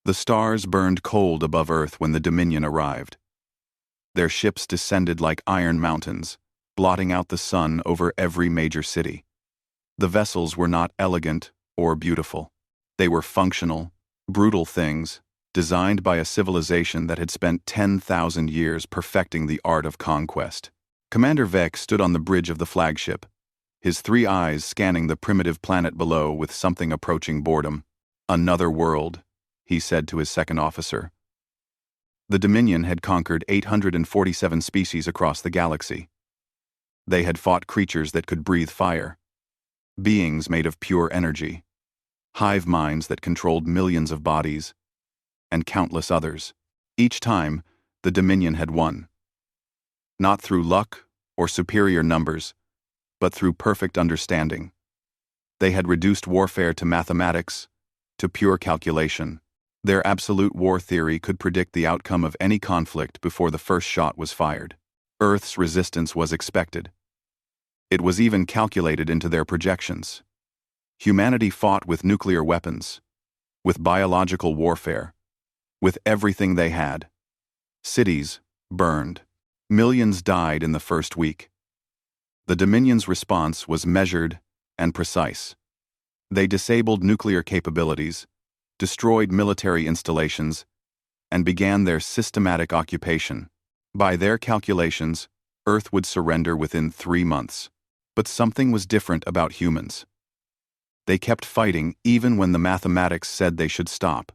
The stars burned cold above Earth when the Dominion arrived. Their ships descended like iron mountains, blotting out the sun over every major city. The vessels were not elegant or beautiful. They were functional, brutal things, designed by a civilization that had spent 10,000 years perfecting the art of conquest. Commander Vec stood on the bridge of the flagship, his three eyes scanning the primitive planet below with something approaching boredom. "Another world," he said to his second officer. The Dominion had conquered 847 species across the galaxy. They had fought creatures that could breathe fire, beings made of pure energy, hive minds that controlled millions of bodies, and countless others. Each time, the Dominion had won. Not through luck or superior numbers, but through perfect understanding. They had reduced warfare to mathematics, to pure calculation. Their absolute war theory could predict the outcome of any conflict before the first shot was fired. Earth's resistance was expected. It was even calculated into their projections. Humanity fought with nuclear weapons, with biological warfare, with everything they had. Cities burned. Millions died in the first week. The Dominion's response was measured and precise. They disabled nuclear capabilities, destroyed military installations, and began their systematic occupation. By their calculations, Earth would surrender within 3 months. But something was different about humans. They kept fighting even when the mathematics said they should stop.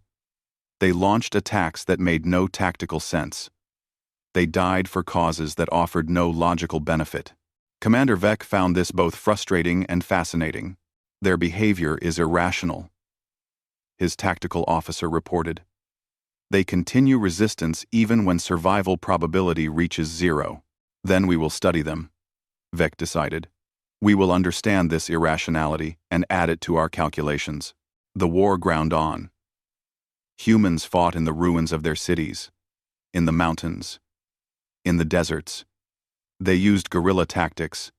They launched attacks that made no tactical sense. They died for causes that offered no logical benefit. Commander Vec found this both frustrating and fascinating. "Their behavior is irrational," his tactical officer reported. "They continue resistance even when survival probability reaches 0. Then we will study them," Vec decided. "We will understand this irrationality and add it to our calculations." The war ground on. Humans fought in the ruins of their cities, in the mountains, in the deserts. They used guerrilla tactics,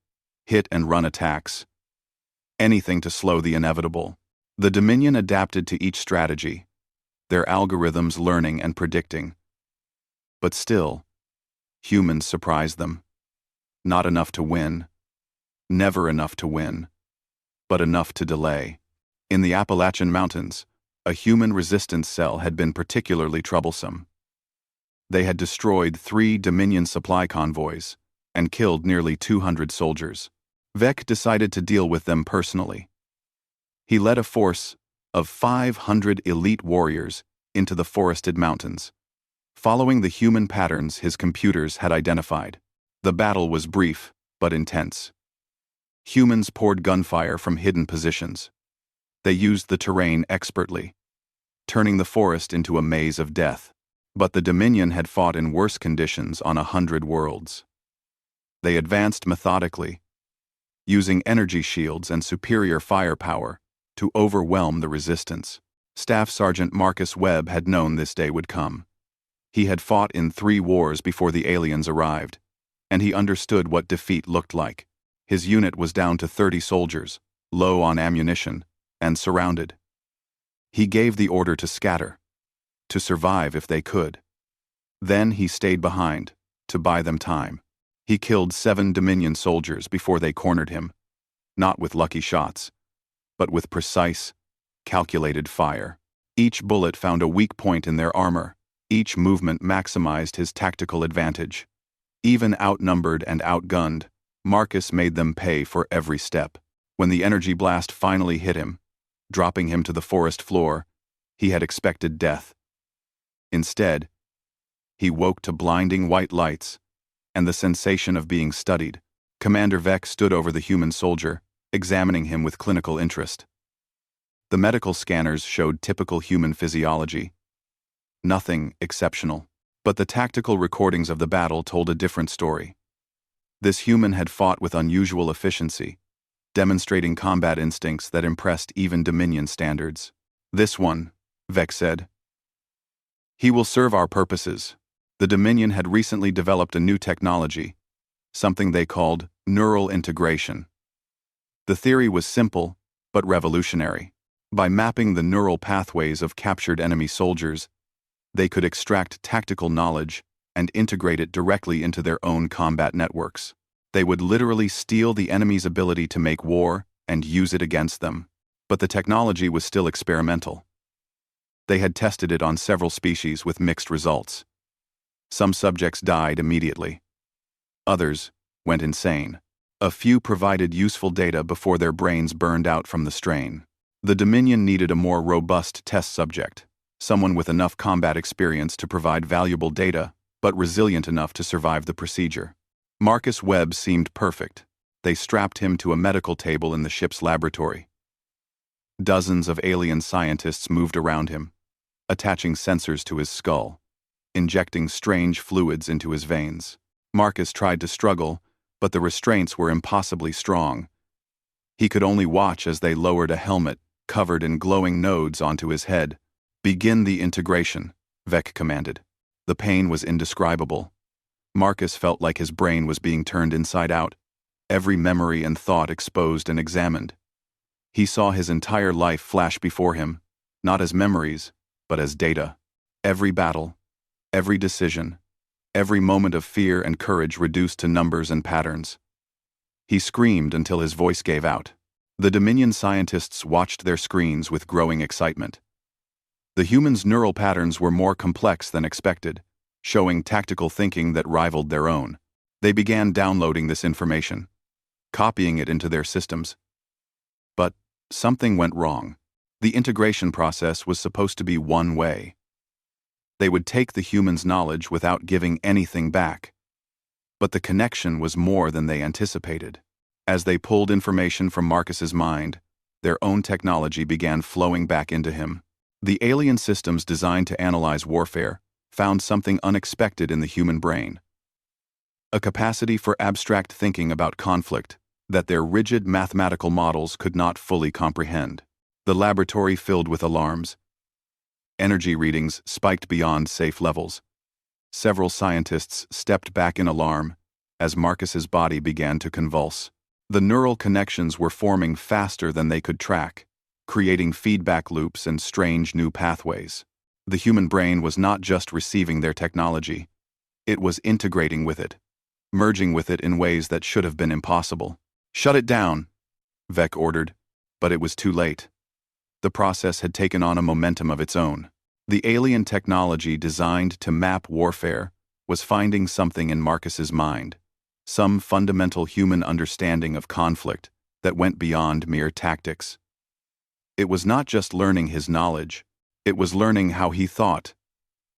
hit-and-run attacks, anything to slow the inevitable. The Dominion adapted to each strategy, their algorithms learning and predicting. But still, humans surprised them. Not enough to win. Never enough to win, but enough to delay. In the Appalachian Mountains, a human resistance cell had been particularly troublesome. They had destroyed 3 Dominion supply convoys and killed nearly 200 soldiers. Vec decided to deal with them personally. He led a force of 500 elite warriors into the forested mountains, following the human patterns his computers had identified. The battle was brief but intense. Humans poured gunfire from hidden positions. They used the terrain expertly, turning the forest into a maze of death. But the Dominion had fought in worse conditions on 100 worlds. They advanced methodically, using energy shields and superior firepower to overwhelm the resistance. Staff Sergeant Marcus Webb had known this day would come. He had fought in 3 wars before the aliens arrived, and he understood what defeat looked like. His unit was down to 30 soldiers, low on ammunition, and surrounded. He gave the order to scatter, to survive if they could. Then he stayed behind, to buy them time. He killed 7 Dominion soldiers before they cornered him, not with lucky shots, but with precise, calculated fire. Each bullet found a weak point in their armor. Each movement maximized his tactical advantage. Even outnumbered and outgunned, Marcus made them pay for every step. When the energy blast finally hit him, dropping him to the forest floor, he had expected death. Instead, he woke to blinding white lights and the sensation of being studied. Commander Vec stood over the human soldier, examining him with clinical interest. The medical scanners showed typical human physiology. Nothing exceptional. But the tactical recordings of the battle told a different story. This human had fought with unusual efficiency, demonstrating combat instincts that impressed even Dominion standards. "This one," Vec said. "He will serve our purposes." The Dominion had recently developed a new technology, something they called neural integration. The theory was simple, but revolutionary. By mapping the neural pathways of captured enemy soldiers, they could extract tactical knowledge and integrate it directly into their own combat networks. They would literally steal the enemy's ability to make war and use it against them. But the technology was still experimental. They had tested it on several species with mixed results. Some subjects died immediately. Others went insane. A few provided useful data before their brains burned out from the strain. The Dominion needed a more robust test subject, someone with enough combat experience to provide valuable data, but resilient enough to survive the procedure. Marcus Webb seemed perfect. They strapped him to a medical table in the ship's laboratory. Dozens of alien scientists moved around him, attaching sensors to his skull, injecting strange fluids into his veins. Marcus tried to struggle, but the restraints were impossibly strong. He could only watch as they lowered a helmet covered in glowing nodes onto his head. "Begin the integration," Vec commanded. The pain was indescribable. Marcus felt like his brain was being turned inside out, every memory and thought exposed and examined. He saw his entire life flash before him, not as memories, but as data. Every battle, every decision, every moment of fear and courage reduced to numbers and patterns. He screamed until his voice gave out. The Dominion scientists watched their screens with growing excitement. The humans' neural patterns were more complex than expected, showing tactical thinking that rivaled their own. They began downloading this information, copying it into their systems. But something went wrong. The integration process was supposed to be one way. They would take the humans' knowledge without giving anything back. But the connection was more than they anticipated. As they pulled information from Marcus's mind, their own technology began flowing back into him. The alien systems designed to analyze warfare found something unexpected in the human brain. A capacity for abstract thinking about conflict that their rigid mathematical models could not fully comprehend. The laboratory filled with alarms. Energy readings spiked beyond safe levels. Several scientists stepped back in alarm as Marcus's body began to convulse. The neural connections were forming faster than they could track, creating feedback loops and strange new pathways. The human brain was not just receiving their technology, it was integrating with it, merging with it in ways that should have been impossible. "Shut it down," Vec ordered, but it was too late. The process had taken on a momentum of its own. The alien technology designed to map warfare was finding something in Marcus's mind, some fundamental human understanding of conflict that went beyond mere tactics. It was not just learning his knowledge, it was learning how he thought,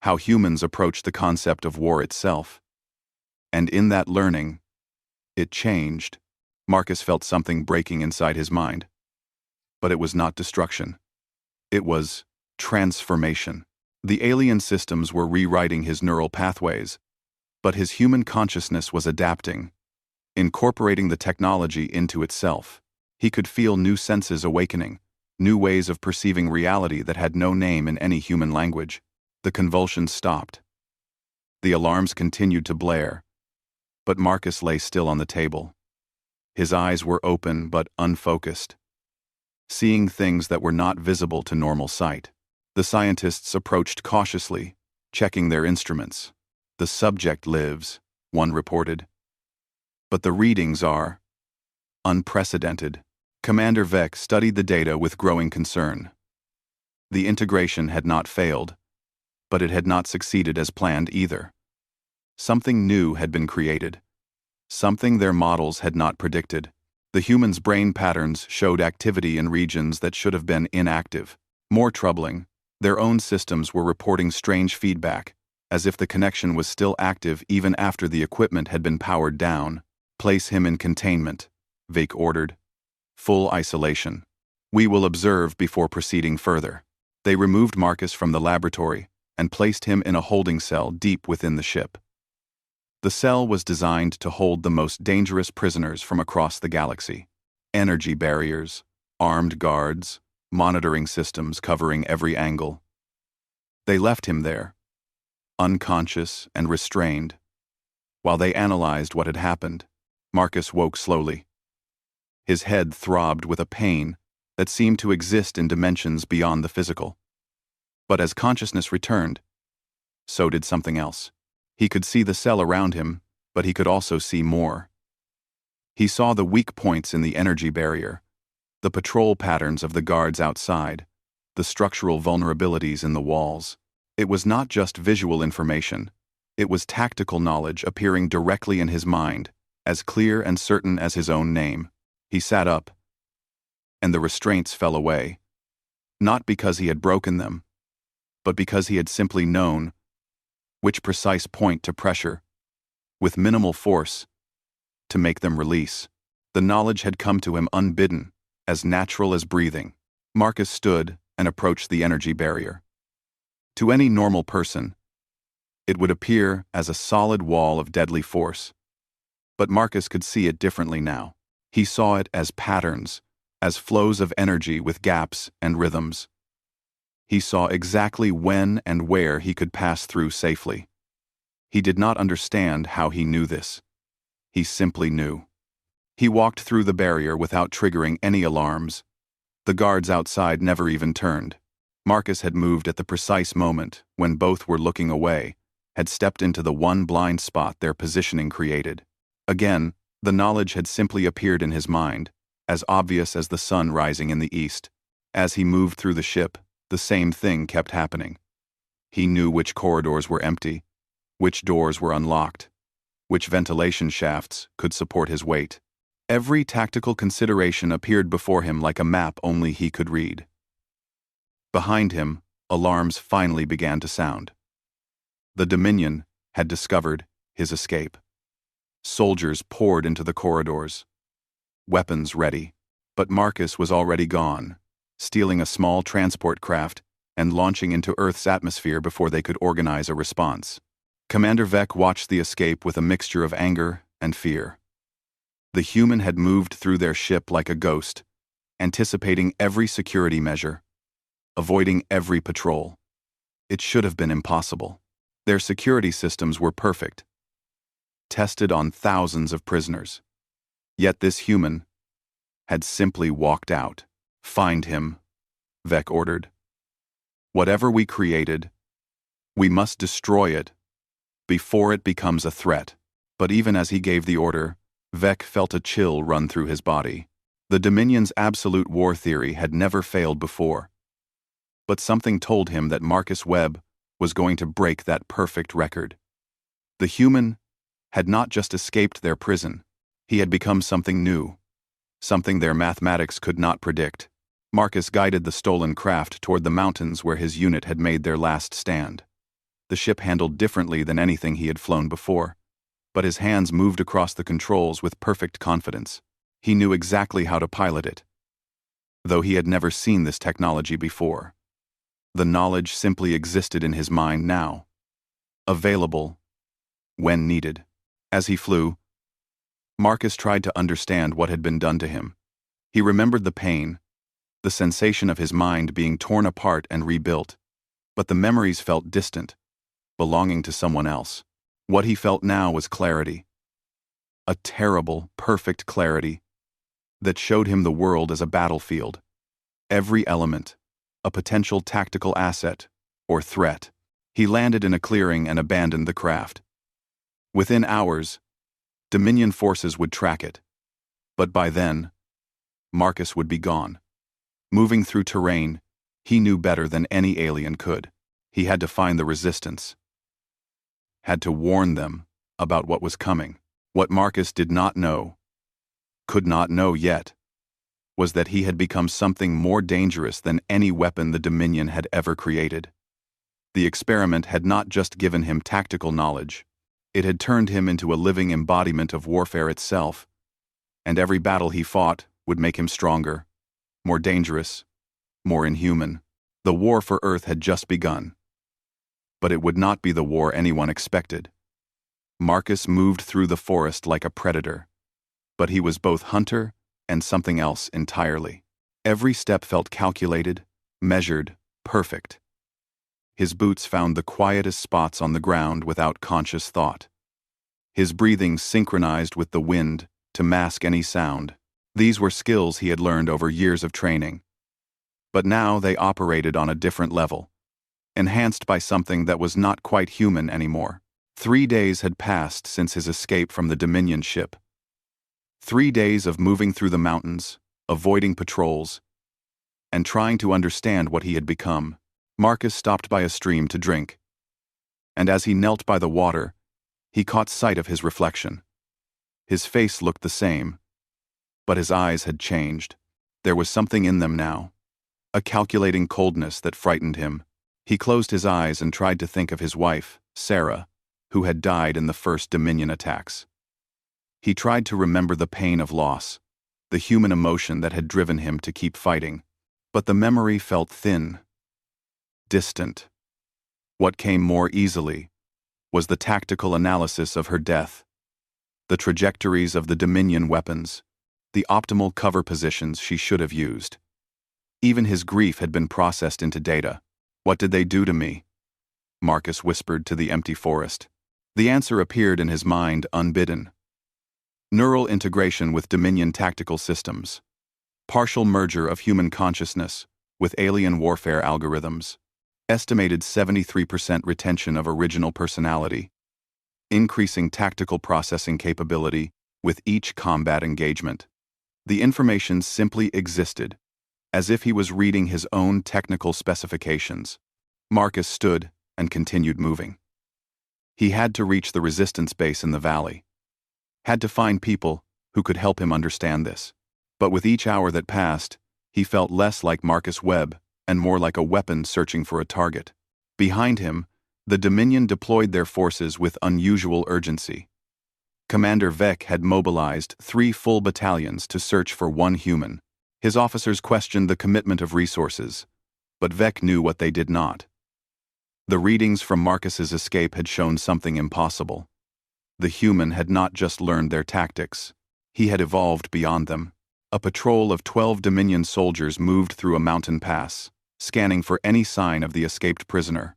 how humans approached the concept of war itself. And in that learning, it changed. Marcus felt something breaking inside his mind. But it was not destruction. It was transformation. The alien systems were rewriting his neural pathways, but his human consciousness was adapting, incorporating the technology into itself. He could feel new senses awakening, new ways of perceiving reality that had no name in any human language. The convulsions stopped. The alarms continued to blare, but Marcus lay still on the table. His eyes were open but unfocused, seeing things that were not visible to normal sight. The scientists approached cautiously, checking their instruments. "The subject lives," one reported. "But the readings are unprecedented." Commander Vec studied the data with growing concern. The integration had not failed, but it had not succeeded as planned either. Something new had been created, something their models had not predicted. The human's brain patterns showed activity in regions that should have been inactive. More troubling, their own systems were reporting strange feedback, as if the connection was still active even after the equipment had been powered down. "Place him in containment," Vec ordered. "Full isolation. We will observe before proceeding further." They removed Marcus from the laboratory and placed him in a holding cell deep within the ship. The cell was designed to hold the most dangerous prisoners from across the galaxy. Energy barriers, armed guards, monitoring systems covering every angle. They left him there, unconscious and restrained. While they analyzed what had happened, Marcus woke slowly. His head throbbed with a pain that seemed to exist in dimensions beyond the physical. But as consciousness returned, so did something else. He could see the cell around him, but he could also see more. He saw the weak points in the energy barrier, the patrol patterns of the guards outside, the structural vulnerabilities in the walls. It was not just visual information, it was tactical knowledge appearing directly in his mind, as clear and certain as his own name. He sat up, and the restraints fell away, not because he had broken them, but because he had simply known which precise point to pressure, with minimal force, to make them release. The knowledge had come to him unbidden, as natural as breathing. Marcus stood and approached the energy barrier. To any normal person, it would appear as a solid wall of deadly force. But Marcus could see it differently now. He saw it as patterns, as flows of energy with gaps and rhythms. He saw exactly when and where he could pass through safely. He did not understand how he knew this. He simply knew. He walked through the barrier without triggering any alarms. The guards outside never even turned. Marcus had moved at the precise moment when both were looking away, had stepped into the one blind spot their positioning created. Again, the knowledge had simply appeared in his mind, as obvious as the sun rising in the east. As he moved through the ship, the same thing kept happening. He knew which corridors were empty, which doors were unlocked, which ventilation shafts could support his weight. Every tactical consideration appeared before him like a map only he could read. Behind him, alarms finally began to sound. The Dominion had discovered his escape. Soldiers poured into the corridors, weapons ready, but Marcus was already gone, stealing a small transport craft and launching into Earth's atmosphere before they could organize a response. Commander Vec watched the escape with a mixture of anger and fear. The human had moved through their ship like a ghost, anticipating every security measure, avoiding every patrol. It should have been impossible. Their security systems were perfect, tested on thousands of prisoners. Yet this human had simply walked out. "Find him," Vec ordered. "Whatever we created, we must destroy it before it becomes a threat." But even as he gave the order, Vec felt a chill run through his body. The Dominion's absolute war theory had never failed before. But something told him that Marcus Webb was going to break that perfect record. The human had not just escaped their prison, he had become something new, something their mathematics could not predict. Marcus guided the stolen craft toward the mountains where his unit had made their last stand. The ship handled differently than anything he had flown before, but his hands moved across the controls with perfect confidence. He knew exactly how to pilot it, though he had never seen this technology before. The knowledge simply existed in his mind now, available when needed. As he flew, Marcus tried to understand what had been done to him. He remembered the pain, the sensation of his mind being torn apart and rebuilt, but the memories felt distant, belonging to someone else. What he felt now was clarity. A terrible, perfect clarity that showed him the world as a battlefield. Every element, a potential tactical asset or threat. He landed in a clearing and abandoned the craft. Within hours, Dominion forces would track it. But by then, Marcus would be gone. Moving through terrain, he knew better than any alien could. He had to find the resistance. Had to warn them about what was coming. What Marcus did not know, could not know yet, was that he had become something more dangerous than any weapon the Dominion had ever created. The experiment had not just given him tactical knowledge, it had turned him into a living embodiment of warfare itself, and every battle he fought would make him stronger, more dangerous, more inhuman. The war for Earth had just begun. But it would not be the war anyone expected. Marcus moved through the forest like a predator, but he was both hunter and something else entirely. Every step felt calculated, measured, perfect. His boots found the quietest spots on the ground without conscious thought. His breathing synchronized with the wind to mask any sound. These were skills he had learned over years of training, But now they operated on a different level, enhanced by something that was not quite human anymore. 3 days had passed since his escape from the Dominion ship. 3 days of moving through the mountains, avoiding patrols, and trying to understand what he had become. Marcus stopped by a stream to drink, and as he knelt by the water, he caught sight of his reflection. His face looked the same, but his eyes had changed. There was something in them now, a calculating coldness that frightened him. He closed his eyes and tried to think of his wife, Sarah, who had died in the first Dominion attacks. He tried to remember the pain of loss, the human emotion that had driven him to keep fighting, but the memory felt thin, distant. What came more easily was the tactical analysis of her death, the trajectories of the Dominion weapons, the optimal cover positions she should have used. Even his grief had been processed into data. What did they do to me? Marcus whispered to the empty forest. The answer appeared in his mind unbidden. Neural integration with Dominion tactical systems. Partial merger of human consciousness with alien warfare algorithms. Estimated 73% retention of original personality. Increasing tactical processing capability with each combat engagement. The information simply existed, as if he was reading his own technical specifications. Marcus stood and continued moving. He had to reach the resistance base in the valley. Had to find people who could help him understand this. But with each hour that passed, he felt less like Marcus Webb and more like a weapon searching for a target. Behind him, the Dominion deployed their forces with unusual urgency. Commander Vec had mobilized 3 full battalions to search for one human. His officers questioned the commitment of resources, but Vec knew what they did not. The readings from Marcus's escape had shown something impossible. The human had not just learned their tactics, he had evolved beyond them. A patrol of 12 Dominion soldiers moved through a mountain pass, scanning for any sign of the escaped prisoner.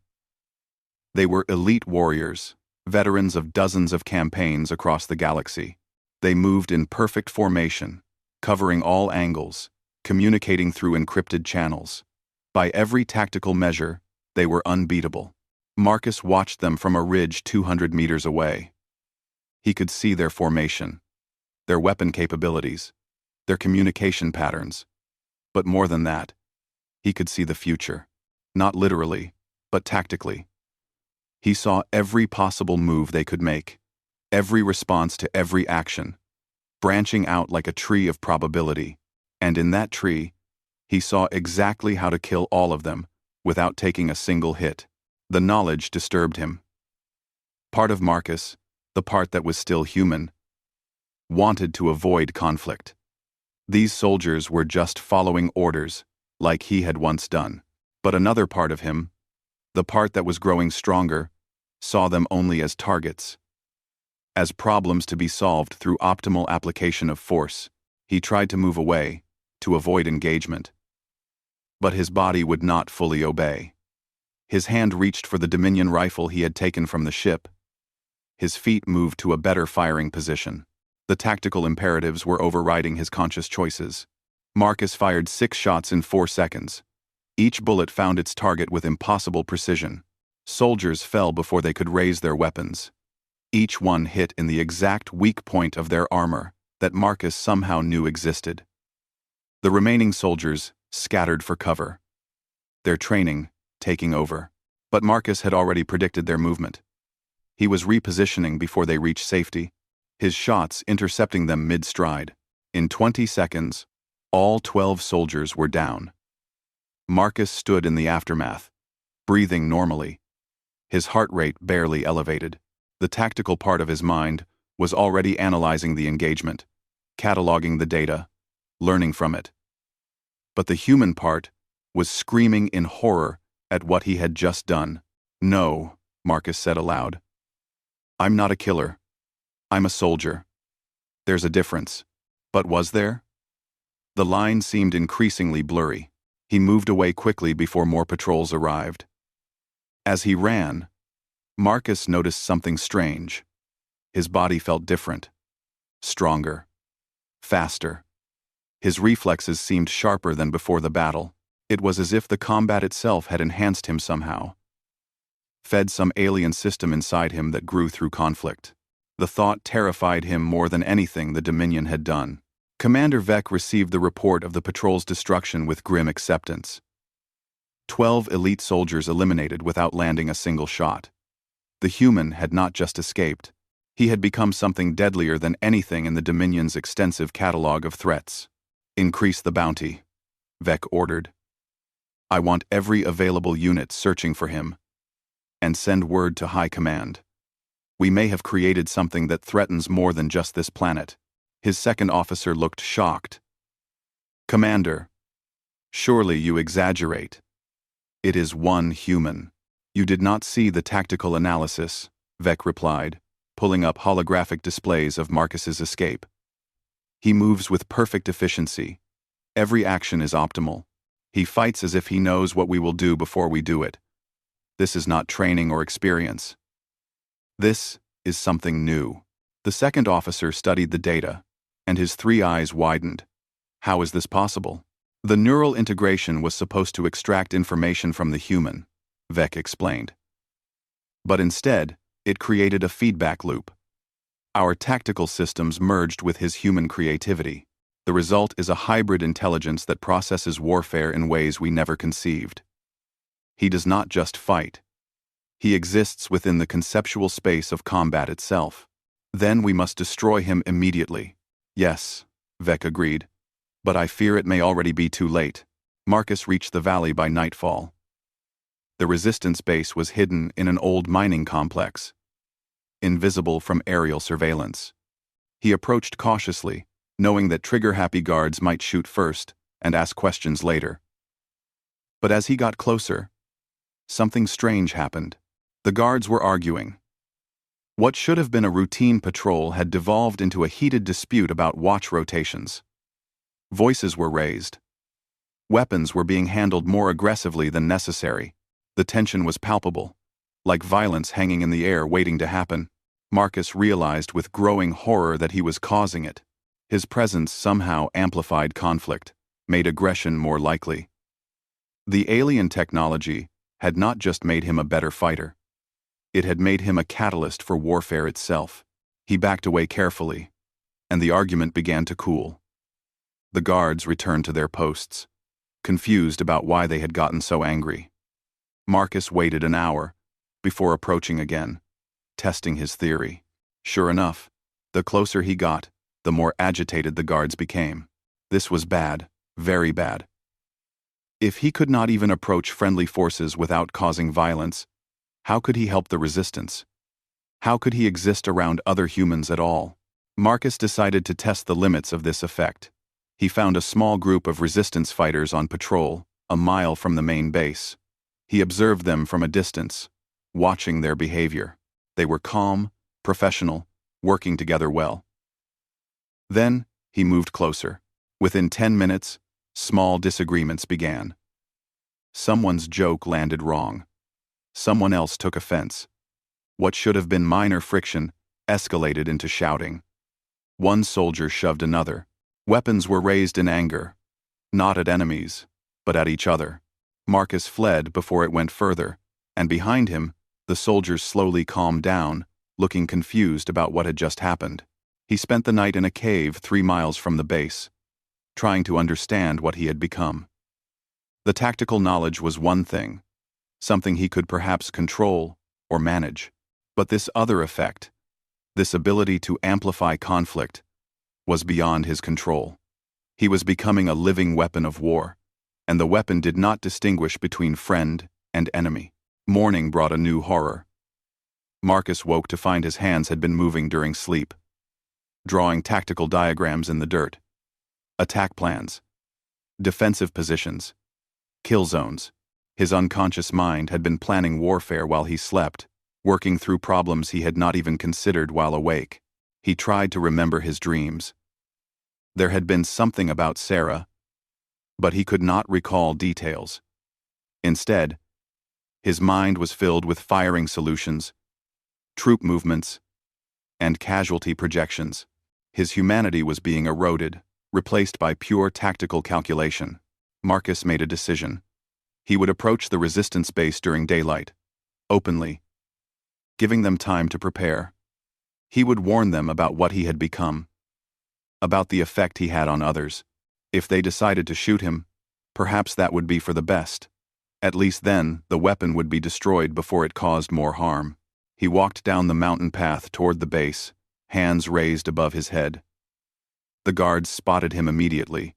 They were elite warriors, veterans of dozens of campaigns across the galaxy. They moved in perfect formation, covering all angles, communicating through encrypted channels. By every tactical measure, they were unbeatable. Marcus watched them from a ridge 200 meters away. He could see their formation, their weapon capabilities, their communication patterns. But more than that, he could see the future. Not literally, but tactically. He saw every possible move they could make, every response to every action, branching out like a tree of probability. And in that tree, he saw exactly how to kill all of them without taking a single hit. The knowledge disturbed him. Part of Marcus, the part that was still human, wanted to avoid conflict. These soldiers were just following orders, like he had once done. But another part of him, the part that was growing stronger, saw them only as targets, as problems to be solved through optimal application of force. He tried to move away, to avoid engagement. But his body would not fully obey. His hand reached for the Dominion rifle he had taken from the ship. His feet moved to a better firing position. The tactical imperatives were overriding his conscious choices. Marcus fired 6 shots in 4 seconds. Each bullet found its target with impossible precision. Soldiers fell before they could raise their weapons. Each one hit in the exact weak point of their armor that Marcus somehow knew existed. The remaining soldiers scattered for cover, their training taking over. But Marcus had already predicted their movement. He was repositioning before they reached safety, his shots intercepting them mid-stride. In 20 seconds, all 12 soldiers were down. Marcus stood in the aftermath, breathing normally, his heart rate barely elevated. The tactical part of his mind was already analyzing the engagement, cataloging the data, learning from it. But the human part was screaming in horror at what he had just done. "No," Marcus said aloud. "I'm not a killer. I'm a soldier. There's a difference." But was there? The line seemed increasingly blurry. He moved away quickly before more patrols arrived. As he ran, Marcus noticed something strange. His body felt different, stronger, faster. His reflexes seemed sharper than before the battle. It was as if the combat itself had enhanced him somehow, fed some alien system inside him that grew through conflict. The thought terrified him more than anything the Dominion had done. Commander Vec received the report of the patrol's destruction with grim acceptance. 12 elite soldiers eliminated without landing a single shot. The human had not just escaped. He had become something deadlier than anything in the Dominion's extensive catalog of threats. Increase the bounty, Vec ordered. I want every available unit searching for him. And send word to High Command. We may have created something that threatens more than just this planet. His second officer looked shocked. Commander, surely you exaggerate. It is one human. You did not see the tactical analysis, Vec replied, pulling up holographic displays of Marcus's escape. He moves with perfect efficiency. Every action is optimal. He fights as if he knows what we will do before we do it. This is not training or experience. This is something new. The second officer studied the data, and his 3 eyes widened. How is this possible? The neural integration was supposed to extract information from the human, Vec explained. But instead, it created a feedback loop. Our tactical systems merged with his human creativity. The result is a hybrid intelligence that processes warfare in ways we never conceived. He does not just fight. He exists within the conceptual space of combat itself. Then we must destroy him immediately. Yes, Vec agreed. But I fear it may already be too late. Marcus reached the valley by nightfall. The resistance base was hidden in an old mining complex, invisible from aerial surveillance. He approached cautiously, knowing that trigger-happy guards might shoot first and ask questions later. But as he got closer, something strange happened. The guards were arguing. What should have been a routine patrol had devolved into a heated dispute about watch rotations. Voices were raised. Weapons were being handled more aggressively than necessary. The tension was palpable, like violence hanging in the air waiting to happen. Marcus realized with growing horror that he was causing it. His presence somehow amplified conflict, made aggression more likely. The alien technology had not just made him a better fighter. It had made him a catalyst for warfare itself. He backed away carefully, and the argument began to cool. The guards returned to their posts, confused about why they had gotten so angry. Marcus waited an hour before approaching again, testing his theory. Sure enough, the closer he got, the more agitated the guards became. This was bad, very bad. If he could not even approach friendly forces without causing violence, how could he help the resistance? How could he exist around other humans at all? Marcus decided to test the limits of this effect. He found a small group of resistance fighters on patrol, a mile from the main base. He observed them from a distance, watching their behavior. They were calm, professional, working together well. Then, he moved closer. Within 10 minutes, small disagreements began. Someone's joke landed wrong. Someone else took offense. What should have been minor friction escalated into shouting. One soldier shoved another. Weapons were raised in anger, not at enemies, but at each other. Marcus fled before it went further, and behind him, the soldiers slowly calmed down, looking confused about what had just happened. He spent the night in a cave 3 miles from the base, trying to understand what he had become. The tactical knowledge was one thing, something he could perhaps control or manage. But this other effect, this ability to amplify conflict, was beyond his control. He was becoming a living weapon of war, and the weapon did not distinguish between friend and enemy. Morning brought a new horror. Marcus woke to find his hands had been moving during sleep, drawing tactical diagrams in the dirt. Attack plans, defensive positions, kill zones. His unconscious mind had been planning warfare while he slept, working through problems he had not even considered while awake. He tried to remember his dreams. There had been something about Sarah, but he could not recall details. Instead, his mind was filled with firing solutions, troop movements, and casualty projections. His humanity was being eroded, replaced by pure tactical calculation. Marcus made a decision. He would approach the resistance base during daylight, openly, giving them time to prepare. He would warn them about what he had become, about the effect he had on others. If they decided to shoot him, perhaps that would be for the best. At least then, the weapon would be destroyed before it caused more harm. He walked down the mountain path toward the base, hands raised above his head. The guards spotted him immediately,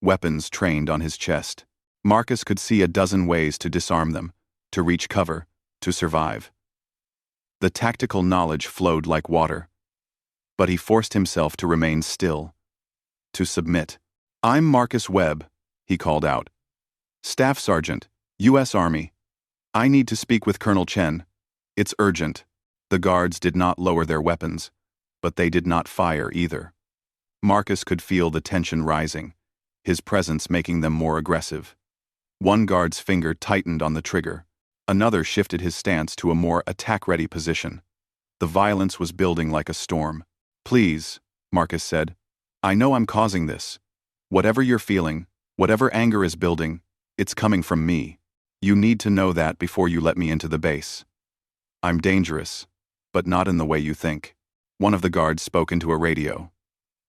weapons trained on his chest. Marcus could see a dozen ways to disarm them, to reach cover, to survive. The tactical knowledge flowed like water. But he forced himself to remain still, to submit. "I'm Marcus Webb," he called out. "Staff Sergeant, U.S. Army. I need to speak with Colonel Chen. It's urgent." The guards did not lower their weapons, but they did not fire either. Marcus could feel the tension rising, his presence making them more aggressive. One guard's finger tightened on the trigger. Another shifted his stance to a more attack-ready position. The violence was building like a storm. "Please," Marcus said. "I know I'm causing this. Whatever you're feeling, whatever anger is building, it's coming from me. You need to know that before you let me into the base. I'm dangerous, but not in the way you think." One of the guards spoke into a radio.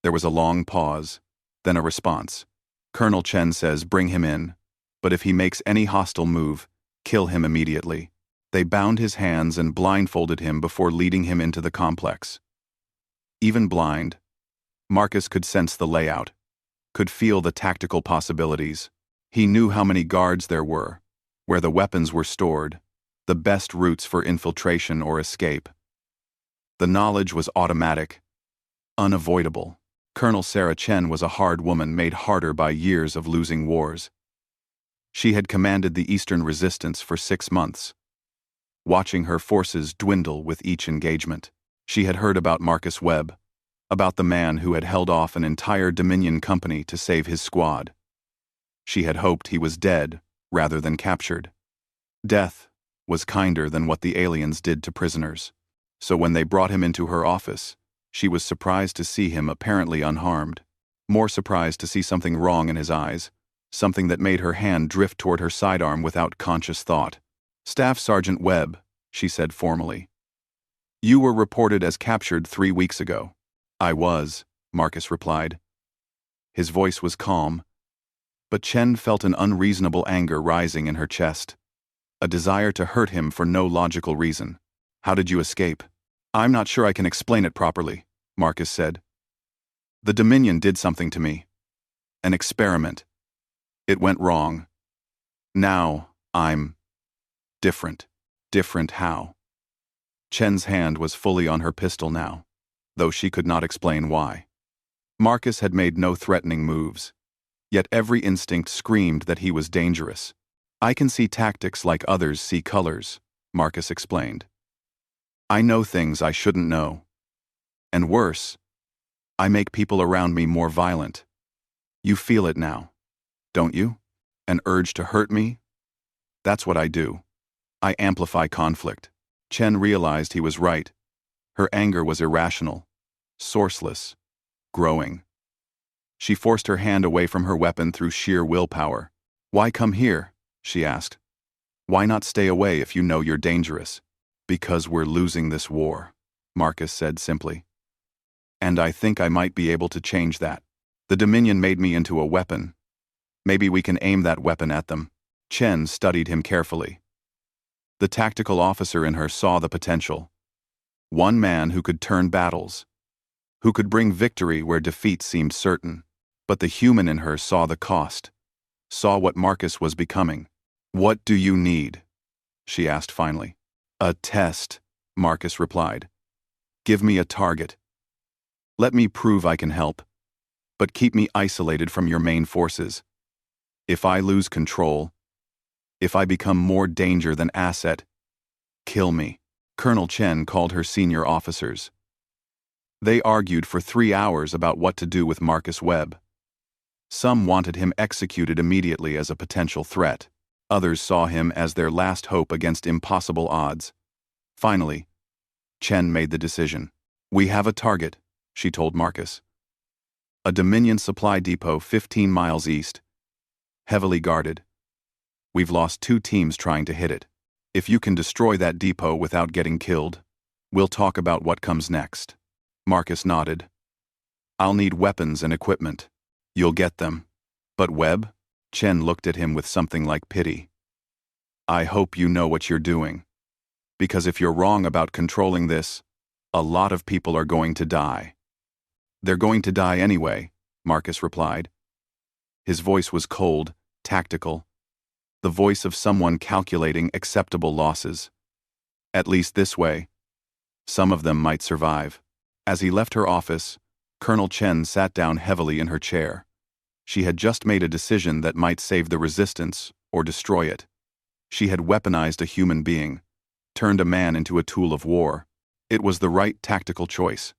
There was a long pause, then a response. "Colonel Chen says bring him in, but if he makes any hostile move, kill him immediately." They bound his hands and blindfolded him before leading him into the complex. Even blind, Marcus could sense the layout, could feel the tactical possibilities. He knew how many guards there were, where the weapons were stored, the best routes for infiltration or escape. The knowledge was automatic, unavoidable. Colonel Sarah Chen was a hard woman made harder by years of losing wars. She had commanded the Eastern Resistance for 6 months, watching her forces dwindle with each engagement. She had heard about Marcus Webb, about the man who had held off an entire Dominion company to save his squad. She had hoped he was dead rather than captured. Death was kinder than what the aliens did to prisoners. So when they brought him into her office, she was surprised to see him apparently unharmed, more surprised to see something wrong in his eyes, something that made her hand drift toward her sidearm without conscious thought. "Staff Sergeant Webb," she said formally. "You were reported as captured 3 weeks ago." "I was," Marcus replied. His voice was calm, but Chen felt an unreasonable anger rising in her chest, a desire to hurt him for no logical reason. "How did you escape?" "I'm not sure I can explain it properly," Marcus said. "The Dominion did something to me. An experiment. It went wrong. Now, I'm different." "Different how?" Chen's hand was fully on her pistol now, though she could not explain why. Marcus had made no threatening moves, yet every instinct screamed that he was dangerous. "I can see tactics like others see colors," Marcus explained. "I know things I shouldn't know. And worse, I make people around me more violent. You feel it now, don't you? An urge to hurt me? That's what I do. I amplify conflict." Chen realized he was right. Her anger was irrational, sourceless, growing. She forced her hand away from her weapon through sheer willpower. "Why come here?" she asked. "Why not stay away if you know you're dangerous?" "Because we're losing this war," Marcus said simply. "And I think I might be able to change that. The Dominion made me into a weapon. Maybe we can aim that weapon at them." Chen studied him carefully. The tactical officer in her saw the potential. One man who could turn battles, who could bring victory where defeat seemed certain. But the human in her saw the cost, saw what Marcus was becoming. "What do you need?" she asked finally. "A test," Marcus replied. "Give me a target. Let me prove I can help, but keep me isolated from your main forces. If I lose control, if I become more danger than asset, kill me." Colonel Chen called her senior officers. They argued for 3 hours about what to do with Marcus Webb. Some wanted him executed immediately as a potential threat. Others saw him as their last hope against impossible odds. Finally, Chen made the decision. "We have a target," she told Marcus. "A Dominion supply depot 15 miles east. heavily guarded. We've lost 2 teams trying to hit it. If you can destroy that depot without getting killed, we'll talk about what comes next. Marcus nodded. I'll need weapons and equipment. You'll get them. But Webb? Chen looked at him with something like pity. I hope you know what you're doing. Because if you're wrong about controlling this, a lot of people are going to die. They're going to die anyway, Marcus replied. His voice was cold, tactical, the voice of someone calculating acceptable losses. At least this way, some of them might survive. As he left her office, Colonel Chen sat down heavily in her chair. She had just made a decision that might save the resistance or destroy it. She had weaponized a human being, turned a man into a tool of war. It was the right tactical choice.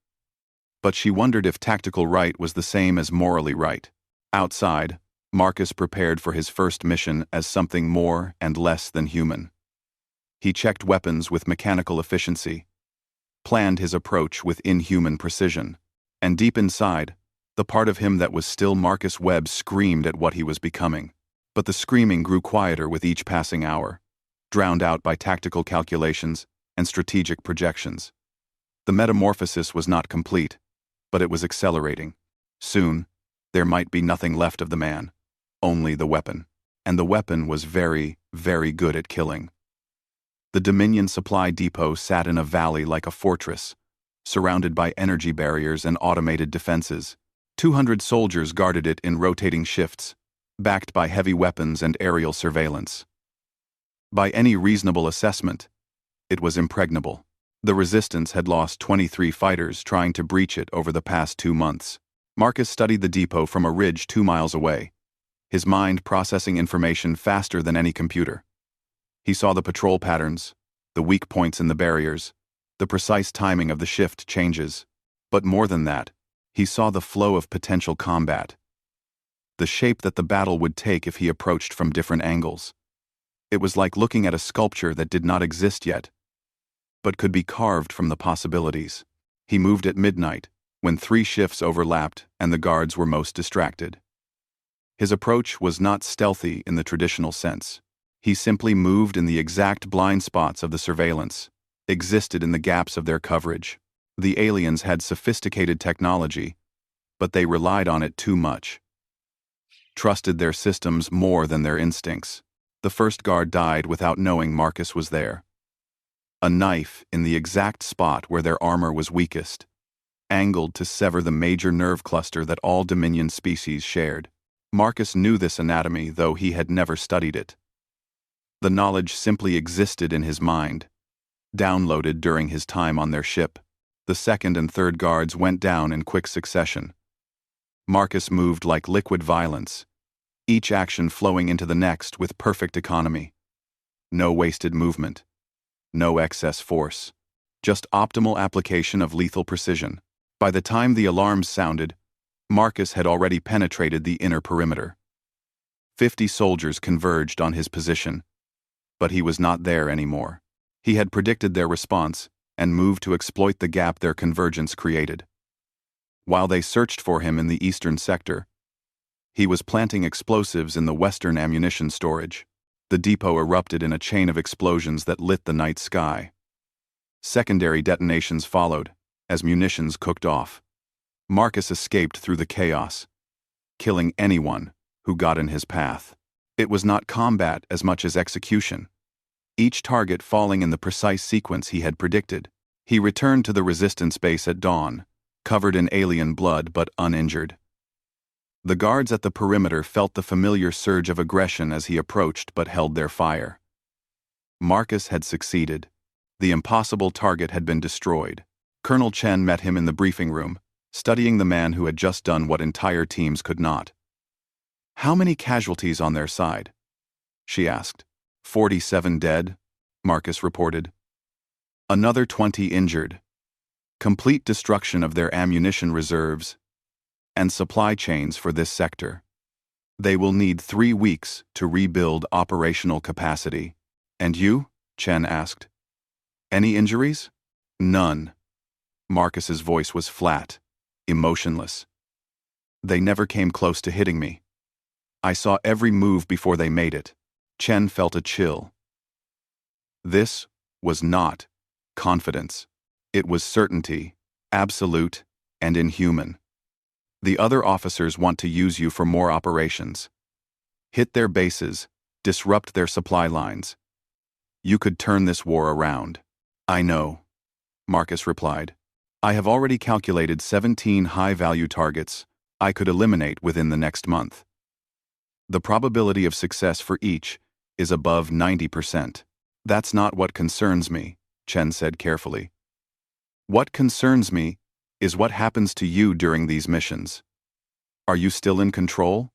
But she wondered if tactical right was the same as morally right. Outside, Marcus prepared for his first mission as something more and less than human. He checked weapons with mechanical efficiency, planned his approach with inhuman precision, and deep inside, the part of him that was still Marcus Webb screamed at what he was becoming. But the screaming grew quieter with each passing hour, drowned out by tactical calculations and strategic projections. The metamorphosis was not complete, but it was accelerating. Soon, there might be nothing left of the man, only the weapon. And the weapon was very, very good at killing. The Dominion supply depot sat in a valley like a fortress, surrounded by energy barriers and automated defenses. 200 soldiers guarded it in rotating shifts, backed by heavy weapons and aerial surveillance. By any reasonable assessment, it was impregnable. The resistance had lost 23 fighters trying to breach it over the past 2 months. Marcus studied the depot from a ridge 2 miles away, his mind processing information faster than any computer. He saw the patrol patterns, the weak points in the barriers, the precise timing of the shift changes. But more than that, he saw the flow of potential combat, the shape that the battle would take if he approached from different angles. It was like looking at a sculpture that did not exist yet, but could be carved from the possibilities. He moved at midnight, when 3 shifts overlapped and the guards were most distracted. His approach was not stealthy in the traditional sense. He simply moved in the exact blind spots of the surveillance, existed in the gaps of their coverage. The aliens had sophisticated technology, but they relied on it too much. Trusted their systems more than their instincts. The first guard died without knowing Marcus was there. A knife in the exact spot where their armor was weakest, angled to sever the major nerve cluster that all Dominion species shared. Marcus knew this anatomy, though he had never studied it. The knowledge simply existed in his mind, downloaded during his time on their ship. The second and third guards went down in quick succession. Marcus moved like liquid violence, each action flowing into the next with perfect economy. No wasted movement, no excess force, just optimal application of lethal precision. By the time the alarms sounded, Marcus had already penetrated the inner perimeter. 50 soldiers converged on his position, but he was not there anymore. He had predicted their response and moved to exploit the gap their convergence created. While they searched for him in the eastern sector, he was planting explosives in the western ammunition storage. The depot erupted in a chain of explosions that lit the night sky. Secondary detonations followed, as munitions cooked off. Marcus escaped through the chaos, killing anyone who got in his path. It was not combat as much as execution, each target falling in the precise sequence he had predicted. He returned to the resistance base at dawn, covered in alien blood but uninjured. The guards at the perimeter felt the familiar surge of aggression as he approached but held their fire. Marcus had succeeded. The impossible target had been destroyed. Colonel Chen met him in the briefing room, studying the man who had just done what entire teams could not. "How many casualties on their side?" she asked. 47 dead, Marcus reported. Another 20 injured. Complete destruction of their ammunition reserves and supply chains for this sector. They will need 3 weeks to rebuild operational capacity. And you? Chen asked. Any injuries? None. Marcus's voice was flat, emotionless. They never came close to hitting me. I saw every move before they made it. Chen felt a chill. This was not confidence. It was certainty, absolute and inhuman. The other officers want to use you for more operations. Hit their bases, disrupt their supply lines. You could turn this war around. I know, Marcus replied. I have already calculated 17 high-value targets I could eliminate within the next month. The probability of success for each is above 90%. That's not what concerns me, Chen said carefully. What concerns me is what happens to you during these missions. Are you still in control?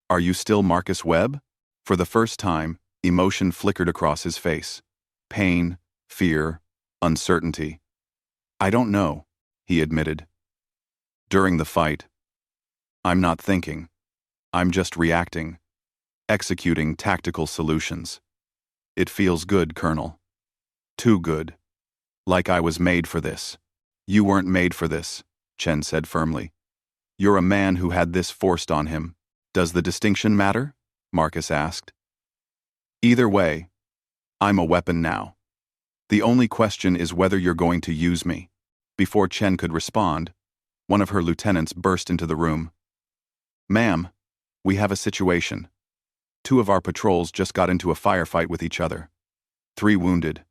Are you still Marcus Webb? For the first time, emotion flickered across his face. Pain, fear, uncertainty. I don't know, he admitted. During the fight, I'm not thinking. I'm just reacting, executing tactical solutions. It feels good, Colonel. Too good. Like I was made for this. You weren't made for this, Chen said firmly. You're a man who had this forced on him. Does the distinction matter? Marcus asked. Either way, I'm a weapon now. The only question is whether you're going to use me. Before Chen could respond, one of her lieutenants burst into the room. Ma'am, we have a situation. 2 of our patrols just got into a firefight with each other. 3 wounded,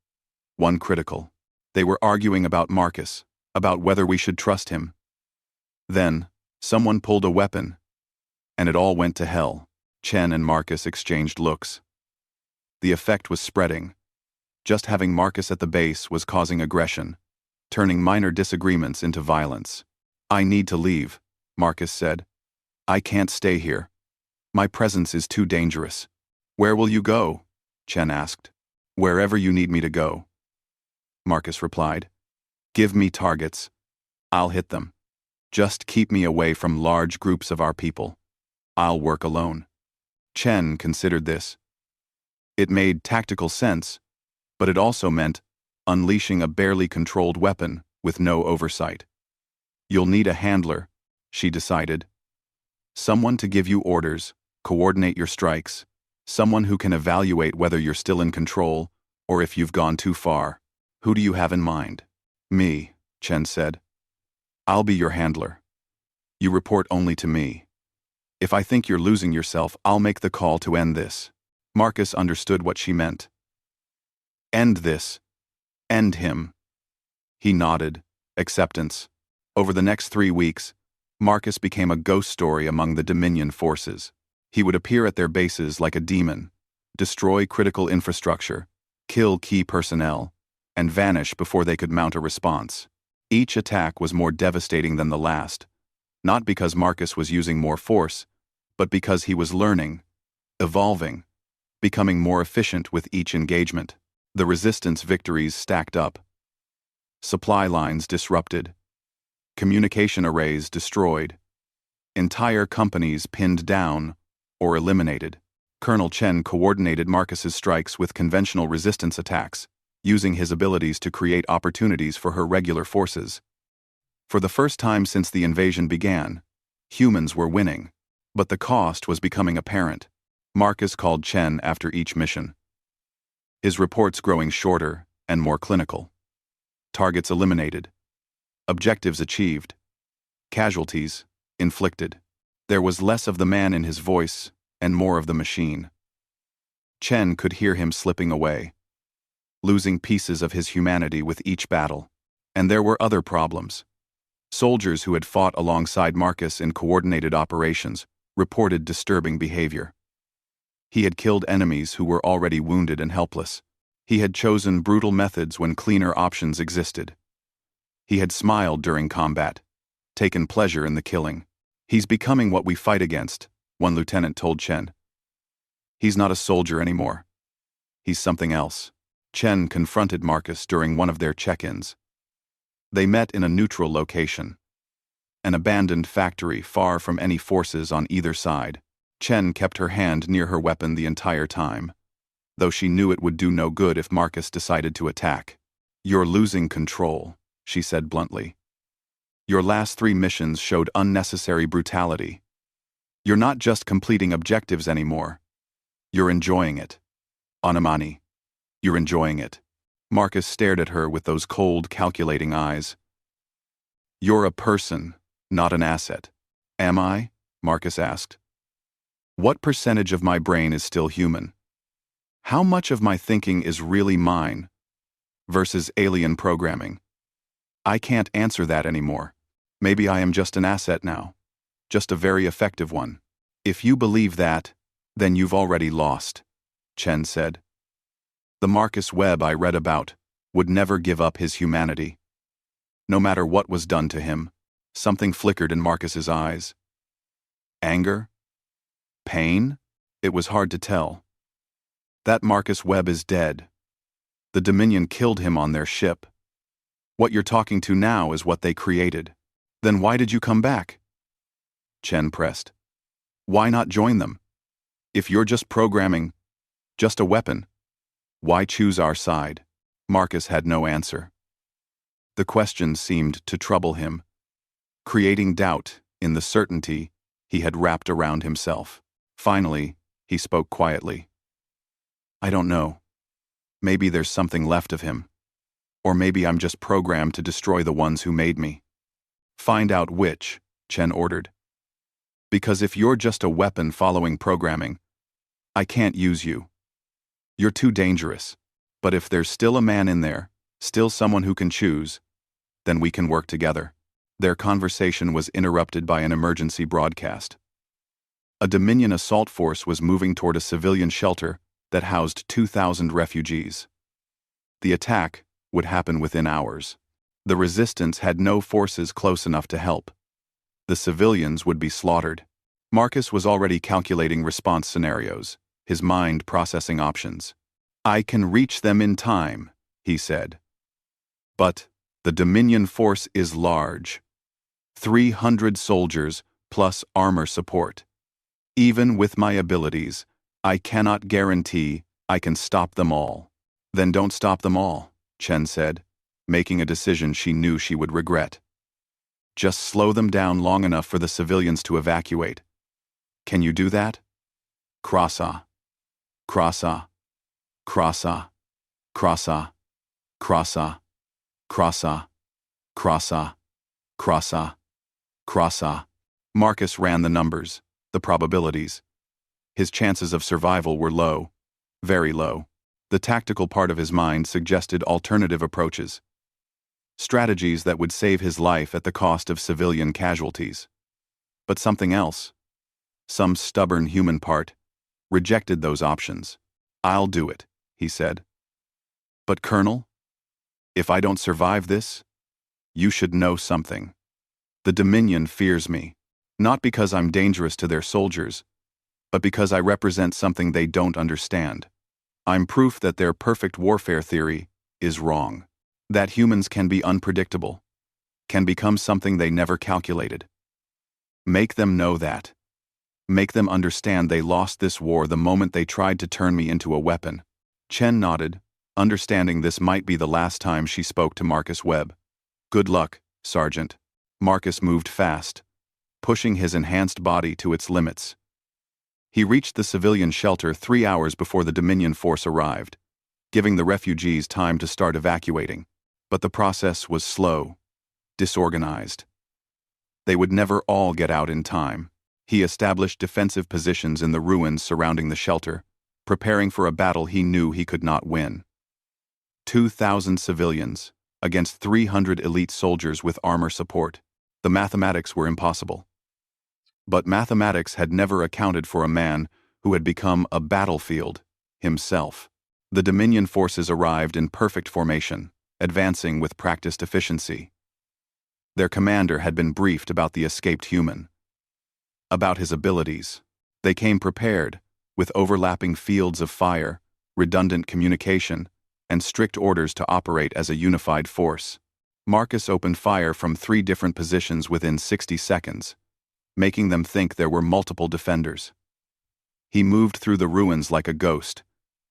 1 critical. They were arguing about Marcus, about whether we should trust him. Then, someone pulled a weapon, and it all went to hell. Chen and Marcus exchanged looks. The effect was spreading. Just having Marcus at the base was causing aggression, turning minor disagreements into violence. I need to leave, Marcus said. I can't stay here. My presence is too dangerous. Where will you go? Chen asked. Wherever you need me to go, Marcus replied. Give me targets. I'll hit them. Just keep me away from large groups of our people. I'll work alone. Chen considered this. It made tactical sense, but it also meant unleashing a barely controlled weapon with no oversight. You'll need a handler, she decided. Someone to give you orders, coordinate your strikes, someone who can evaluate whether you're still in control or if you've gone too far. Who do you have in mind? Me, Chen said. I'll be your handler. You report only to me. If I think you're losing yourself, I'll make the call to end this. Marcus understood what she meant. End this. End him. He nodded. Acceptance. Over the next 3 weeks, Marcus became a ghost story among the Dominion forces. He would appear at their bases like a demon, destroy critical infrastructure, kill key personnel, and vanish before they could mount a response. Each attack was more devastating than the last, not because Marcus was using more force, but because he was learning, evolving, becoming more efficient with each engagement. The resistance victories stacked up. Supply lines disrupted. Communication arrays destroyed. Entire companies pinned down or eliminated. Colonel Chen coordinated Marcus's strikes with conventional resistance attacks, using his abilities to create opportunities for her regular forces. For the first time since the invasion began, humans were winning, but the cost was becoming apparent. Marcus called Chen after each mission, his reports growing shorter and more clinical. Targets eliminated. Objectives achieved. Casualties inflicted. There was less of the man in his voice and more of the machine. Chen could hear him slipping away, losing pieces of his humanity with each battle. And there were other problems. Soldiers who had fought alongside Marcus in coordinated operations reported disturbing behavior. He had killed enemies who were already wounded and helpless. He had chosen brutal methods when cleaner options existed. He had smiled during combat, taken pleasure in the killing. He's becoming what we fight against, one lieutenant told Chen. He's not a soldier anymore. He's something else. Chen confronted Marcus during one of their check-ins. They met in a neutral location, an abandoned factory far from any forces on either side. Chen kept her hand near her weapon the entire time, though she knew it would do no good if Marcus decided to attack. You're losing control, she said bluntly. Your last 3 missions showed unnecessary brutality. You're not just completing objectives anymore. You're enjoying it. Anamani, you're enjoying it. Marcus stared at her with those cold, calculating eyes. You're a person, not an asset. Am I? Marcus asked. What percentage of my brain is still human? How much of my thinking is really mine versus alien programming? I can't answer that anymore. Maybe I am just an asset now. Just a very effective one. If you believe that, then you've already lost, Chen said. The Marcus Webb I read about would never give up his humanity. No matter what was done to him, something flickered in Marcus's eyes. Anger? Pain? It was hard to tell. That Marcus Webb is dead. The Dominion killed him on their ship. What you're talking to now is what they created. Then why did you come back? Chen pressed. Why not join them? If you're just programming, just a weapon, why choose our side? Marcus had no answer. The question seemed to trouble him, creating doubt in the certainty he had wrapped around himself. Finally, he spoke quietly. I don't know. Maybe there's something left of him. Or maybe I'm just programmed to destroy the ones who made me. Find out which, Chen ordered. Because if you're just a weapon following programming, I can't use you. You're too dangerous. But if there's still a man in there, still someone who can choose, then we can work together. Their conversation was interrupted by an emergency broadcast. A Dominion assault force was moving toward a civilian shelter that housed 2,000 refugees. The attack would happen within hours. The resistance had no forces close enough to help. The civilians would be slaughtered. Marcus was already calculating response scenarios, his mind processing options. I can reach them in time, he said. But the Dominion force is large. 300 soldiers plus armor support. Even with my abilities, I cannot guarantee I can stop them all. Then don't stop them all, Chen said, making a decision she knew she would regret. Just slow them down long enough for the civilians to evacuate. Can you do that? Crossa. Crossa. Crossa. Crossa. Crossa. Crossa. Crossa. Crossa. Crossa. Marcus ran the numbers, the probabilities. His chances of survival were low, very low. The tactical part of his mind suggested alternative approaches. Strategies that would save his life at the cost of civilian casualties. But something else, some stubborn human part, rejected those options. I'll do it, he said. But Colonel, if I don't survive this, you should know something. The Dominion fears me, not because I'm dangerous to their soldiers, but because I represent something they don't understand. I'm proof that their perfect warfare theory is wrong. That humans can be unpredictable, can become something they never calculated. Make them know that. Make them understand they lost this war the moment they tried to turn me into a weapon. Chen nodded, understanding this might be the last time she spoke to Marcus Webb. Good luck, Sergeant. Marcus moved fast, pushing his enhanced body to its limits. He reached the civilian shelter 3 hours before the Dominion force arrived, giving the refugees time to start evacuating. But the process was slow, disorganized. They would never all get out in time. He established defensive positions in the ruins surrounding the shelter, preparing for a battle he knew he could not win. 2,000 civilians against 300 elite soldiers with armor support. The mathematics were impossible. But mathematics had never accounted for a man who had become a battlefield himself. The Dominion forces arrived in perfect formation, advancing with practiced efficiency. Their commander had been briefed about the escaped human, about his abilities. They came prepared, with overlapping fields of fire, redundant communication, and strict orders to operate as a unified force. Marcus opened fire from 3 different positions within 60 seconds, making them think there were multiple defenders. He moved through the ruins like a ghost,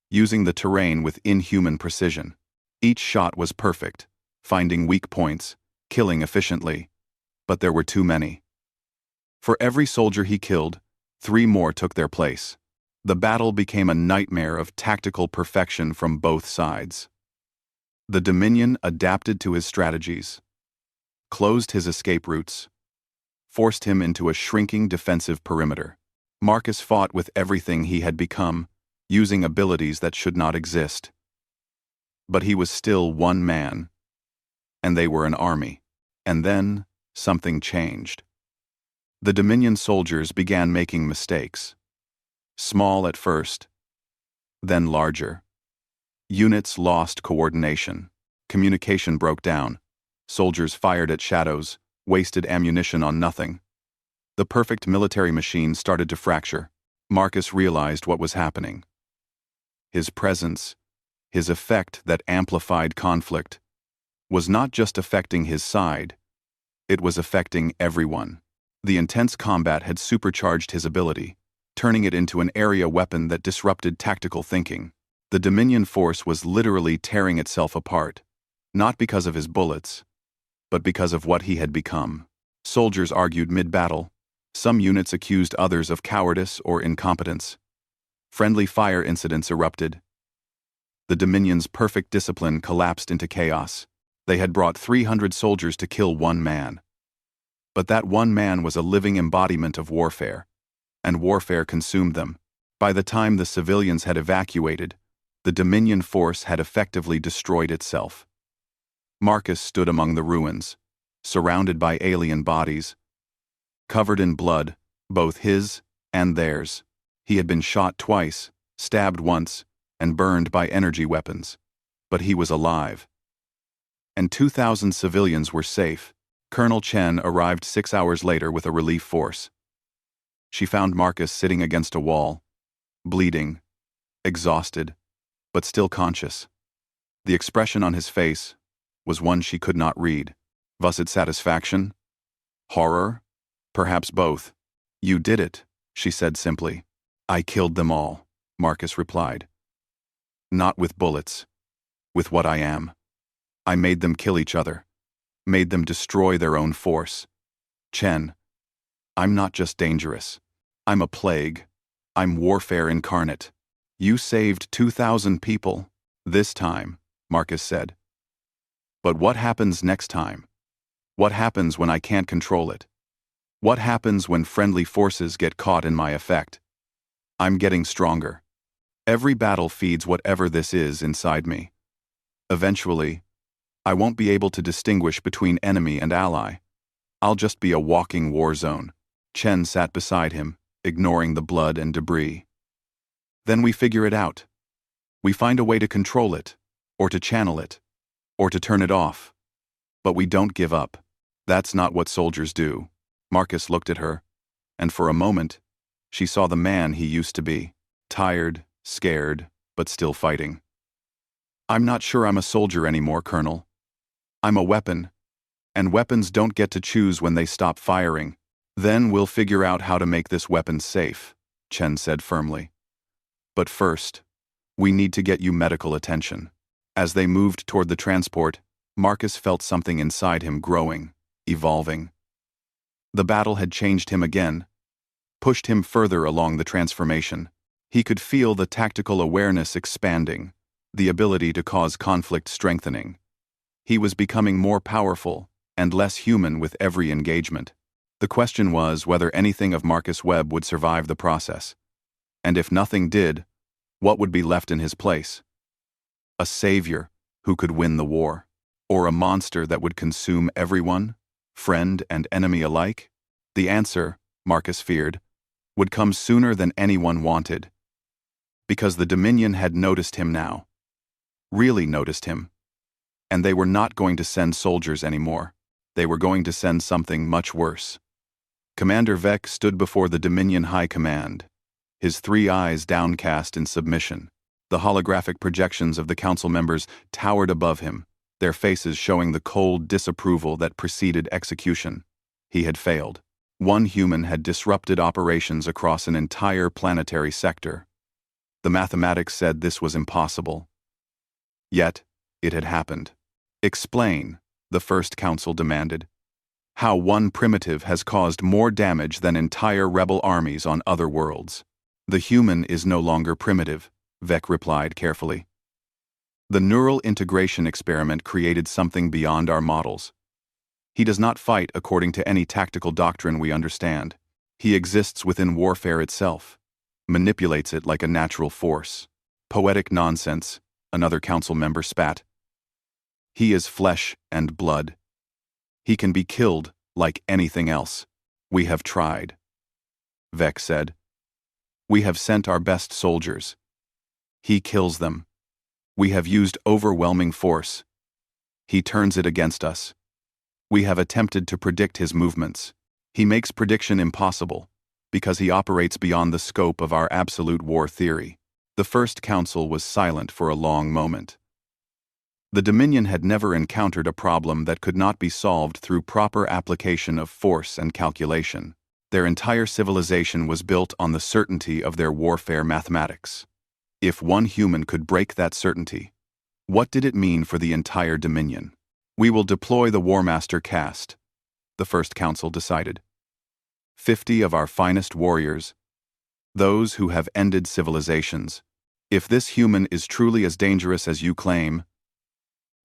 using the terrain with inhuman precision. Each shot was perfect, finding weak points, killing efficiently, but there were too many. For every soldier he killed, 3 more took their place. The battle became a nightmare of tactical perfection from both sides. The Dominion adapted to his strategies, closed his escape routes, forced him into a shrinking defensive perimeter. Marcus fought with everything he had become, using abilities that should not exist. But he was still one man, and they were an army. And then, something changed. The Dominion soldiers began making mistakes. Small at first, then larger. Units lost coordination. Communication broke down. Soldiers fired at shadows, wasted ammunition on nothing. The perfect military machine started to fracture. Marcus realized what was happening. His presence, his effect that amplified conflict, was not just affecting his side, it was affecting everyone. The intense combat had supercharged his ability, turning it into an area weapon that disrupted tactical thinking. The Dominion force was literally tearing itself apart, not because of his bullets, but because of what he had become. Soldiers argued mid-battle. Some units accused others of cowardice or incompetence. Friendly fire incidents erupted. The Dominion's perfect discipline collapsed into chaos. They had brought 300 soldiers to kill one man. But that one man was a living embodiment of warfare, and warfare consumed them. By the time the civilians had evacuated, the Dominion force had effectively destroyed itself. Marcus stood among the ruins, surrounded by alien bodies, covered in blood, both his and theirs. He had been shot twice, stabbed once, and burned by energy weapons. But he was alive. And 2,000 civilians were safe. Colonel Chen arrived 6 hours later with a relief force. She found Marcus sitting against a wall, bleeding, exhausted, but still conscious. The expression on his face was one she could not read. Was it satisfaction? Horror? Perhaps both. You did it, she said simply. I killed them all, Marcus replied. Not with bullets. With what I am. I made them kill each other. Made them destroy their own force. Chen, I'm not just dangerous. I'm a plague. I'm warfare incarnate. You saved 2,000 people. This time, Marcus said. But what happens next time? What happens when I can't control it? What happens when friendly forces get caught in my effect? I'm getting stronger. Every battle feeds whatever this is inside me. Eventually, I won't be able to distinguish between enemy and ally. I'll just be a walking war zone. Chen sat beside him, ignoring the blood and debris. Then we figure it out. We find a way to control it, or to channel it, or to turn it off. But we don't give up. That's not what soldiers do. Marcus looked at her, and for a moment, she saw the man he used to be. Tired, scared, but still fighting. I'm not sure I'm a soldier anymore, Colonel. I'm a weapon, and weapons don't get to choose when they stop firing. Then we'll figure out how to make this weapon safe, Chen said firmly. But first, we need to get you medical attention. As they moved toward the transport, Marcus felt something inside him growing, evolving. The battle had changed him again, pushed him further along the transformation. He could feel the tactical awareness expanding, the ability to cause conflict strengthening. He was becoming more powerful and less human with every engagement. The question was whether anything of Marcus Webb would survive the process. And if nothing did, what would be left in his place? A savior who could win the war, or a monster that would consume everyone, friend and enemy alike? The answer, Marcus feared, would come sooner than anyone wanted. Because the Dominion had noticed him now. Really noticed him. And they were not going to send soldiers anymore. They were going to send something much worse. Commander Vec stood before the Dominion High Command, his 3 eyes downcast in submission. The holographic projections of the council members towered above him, their faces showing the cold disapproval that preceded execution. He had failed. One human had disrupted operations across an entire planetary sector. The mathematics said this was impossible. Yet, it had happened. Explain, the First Council demanded. How one primitive has caused more damage than entire rebel armies on other worlds. The human is no longer primitive, Vec replied carefully. The neural integration experiment created something beyond our models. He does not fight according to any tactical doctrine we understand. He exists within warfare itself, manipulates it like a natural force. Poetic nonsense, another council member spat. He is flesh and blood. He can be killed like anything else. We have tried. Vec said. We have sent our best soldiers. He kills them. We have used overwhelming force. He turns it against us. We have attempted to predict his movements. He makes prediction impossible, because he operates beyond the scope of our absolute war theory. The first council was silent for a long moment. The Dominion had never encountered a problem that could not be solved through proper application of force and calculation. Their entire civilization was built on the certainty of their warfare mathematics. If one human could break that certainty, what did it mean for the entire Dominion? We will deploy the War Master caste, the first council decided. 50 of our finest warriors, those who have ended civilizations. If this human is truly as dangerous as you claim,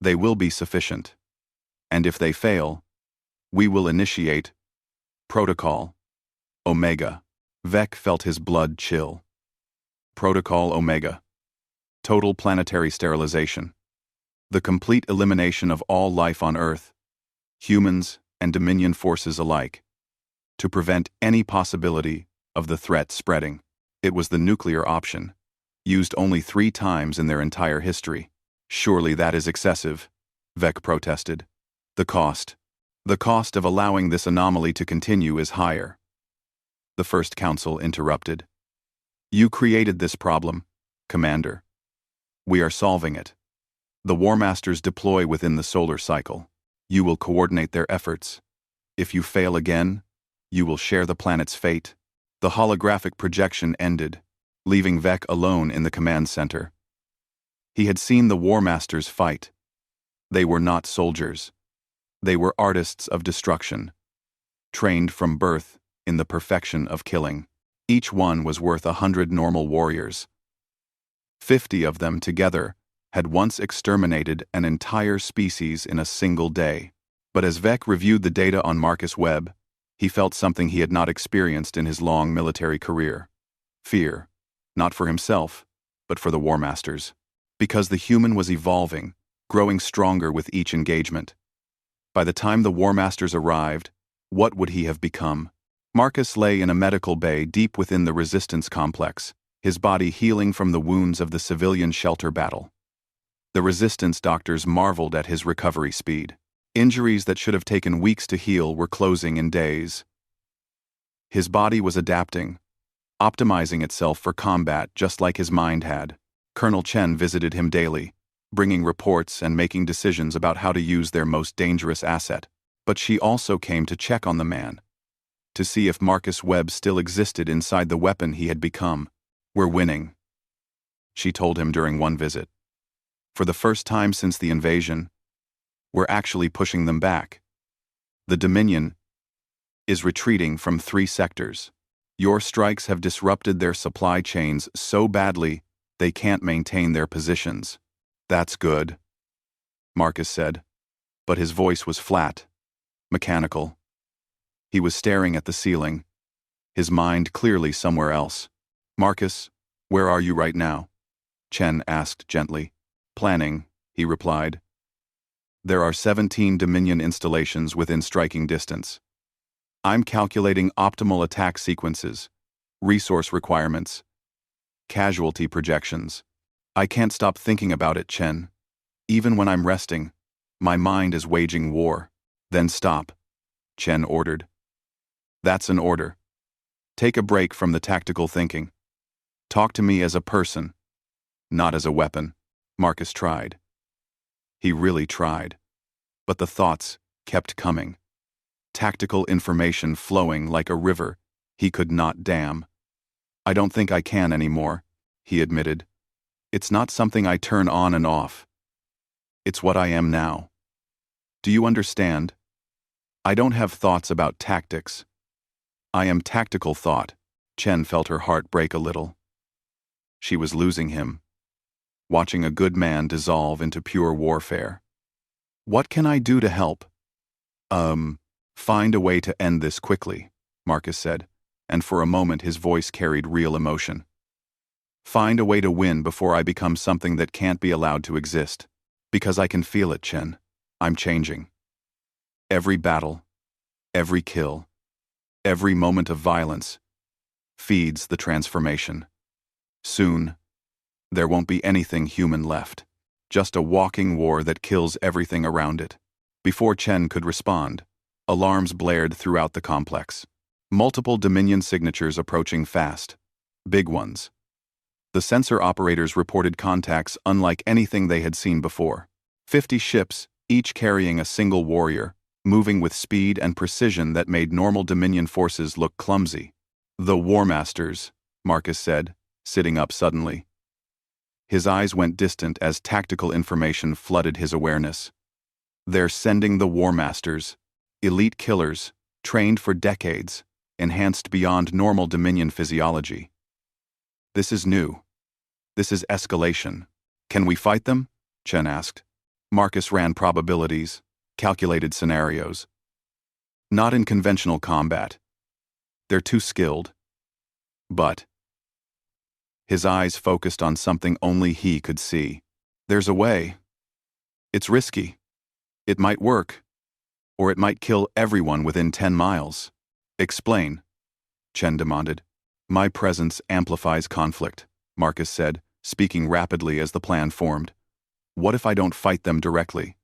they will be sufficient. And if they fail, we will initiate Protocol Omega. Vec felt his blood chill. Protocol Omega. Total planetary sterilization. The complete elimination of all life on Earth, humans and Dominion forces alike, to prevent any possibility of the threat spreading. It was the nuclear option, used only 3 times in their entire history. Surely that is excessive, Vec protested. The cost of allowing this anomaly to continue is higher. The first council interrupted. You created this problem, Commander. We are solving it. The War Masters deploy within the solar cycle. You will coordinate their efforts. If you fail again, you will share the planet's fate. The holographic projection ended, leaving Vec alone in the command center. He had seen the War Masters fight. They were not soldiers. They were artists of destruction, trained from birth in the perfection of killing. Each one was worth 100 normal warriors. 50 of them together had once exterminated an entire species in a single day. But as Vec reviewed the data on Marcus Webb, he felt something he had not experienced in his long military career. Fear, not for himself, but for the War Masters. Because the human was evolving, growing stronger with each engagement. By the time the War Masters arrived, what would he have become? Marcus lay in a medical bay deep within the Resistance complex, his body healing from the wounds of the civilian shelter battle. The Resistance doctors marveled at his recovery speed. Injuries that should have taken weeks to heal were closing in days. His body was adapting, optimizing itself for combat just like his mind had. Colonel Chen visited him daily, bringing reports and making decisions about how to use their most dangerous asset. But she also came to check on the man, to see if Marcus Webb still existed inside the weapon he had become. We're winning, she told him during one visit. For the first time since the invasion, we're actually pushing them back. The Dominion is retreating from 3 sectors. Your strikes have disrupted their supply chains so badly they can't maintain their positions. That's good, Marcus said, but his voice was flat, mechanical. He was staring at the ceiling, his mind clearly somewhere else. Marcus, where are you right now? Chen asked gently. Planning, he replied. There are 17 Dominion installations within striking distance. I'm calculating optimal attack sequences, resource requirements, casualty projections. I can't stop thinking about it, Chen. Even when I'm resting, my mind is waging war. Then stop, Chen ordered. That's an order. Take a break from the tactical thinking. Talk to me as a person, not as a weapon. Marcus tried. He really tried. But the thoughts kept coming. Tactical information flowing like a river he could not dam. I don't think I can anymore, he admitted. It's not something I turn on and off. It's what I am now. Do you understand? I don't have thoughts about tactics. I am tactical thought. Chen felt her heart break a little. She was losing him, watching a good man dissolve into pure warfare. What can I do to help? Find a way to end this quickly, Marcus said, and for a moment his voice carried real emotion. Find a way to win before I become something that can't be allowed to exist. Because I can feel it, Chen. I'm changing. Every battle, every kill, every moment of violence feeds the transformation. Soon, there won't be anything human left. Just a walking war that kills everything around it. Before Chen could respond, alarms blared throughout the complex. Multiple Dominion signatures approaching fast. Big ones. The sensor operators reported contacts unlike anything they had seen before. 50 ships, each carrying a single warrior, moving with speed and precision that made normal Dominion forces look clumsy. The War Masters, Marcus said, sitting up suddenly. His eyes went distant as tactical information flooded his awareness. They're sending the War Masters, elite killers, trained for decades, enhanced beyond normal Dominion physiology. This is new. This is escalation. Can we fight them? Chen asked. Marcus ran probabilities, calculated scenarios. Not in conventional combat. They're too skilled. But his eyes focused on something only he could see. There's a way. It's risky. It might work. Or it might kill everyone within 10 miles. Explain, Chen demanded. My presence amplifies conflict, Marcus said, speaking rapidly as the plan formed. What if I don't fight them directly?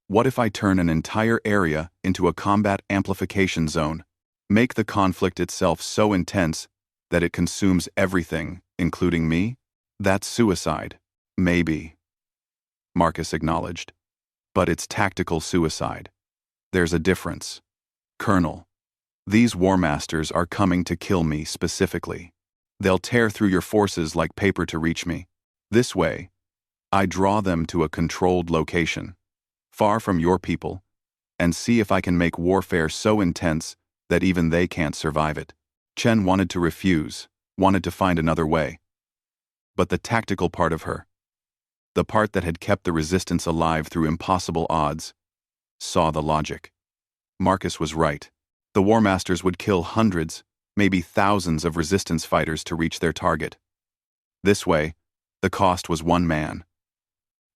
What if I turn an entire area into a combat amplification zone? Make the conflict itself so intense that it consumes everything, including me? That's suicide. Maybe. Marcus acknowledged. But it's tactical suicide. There's a difference. Colonel, these War Masters are coming to kill me specifically. They'll tear through your forces like paper to reach me. This way, I draw them to a controlled location, far from your people, and see if I can make warfare so intense that even they can't survive it. Chen wanted to refuse, wanted to find another way. But the tactical part of her, the part that had kept the resistance alive through impossible odds, saw the logic. Marcus was right. The War Masters would kill hundreds, maybe thousands of resistance fighters to reach their target. This way, the cost was one man.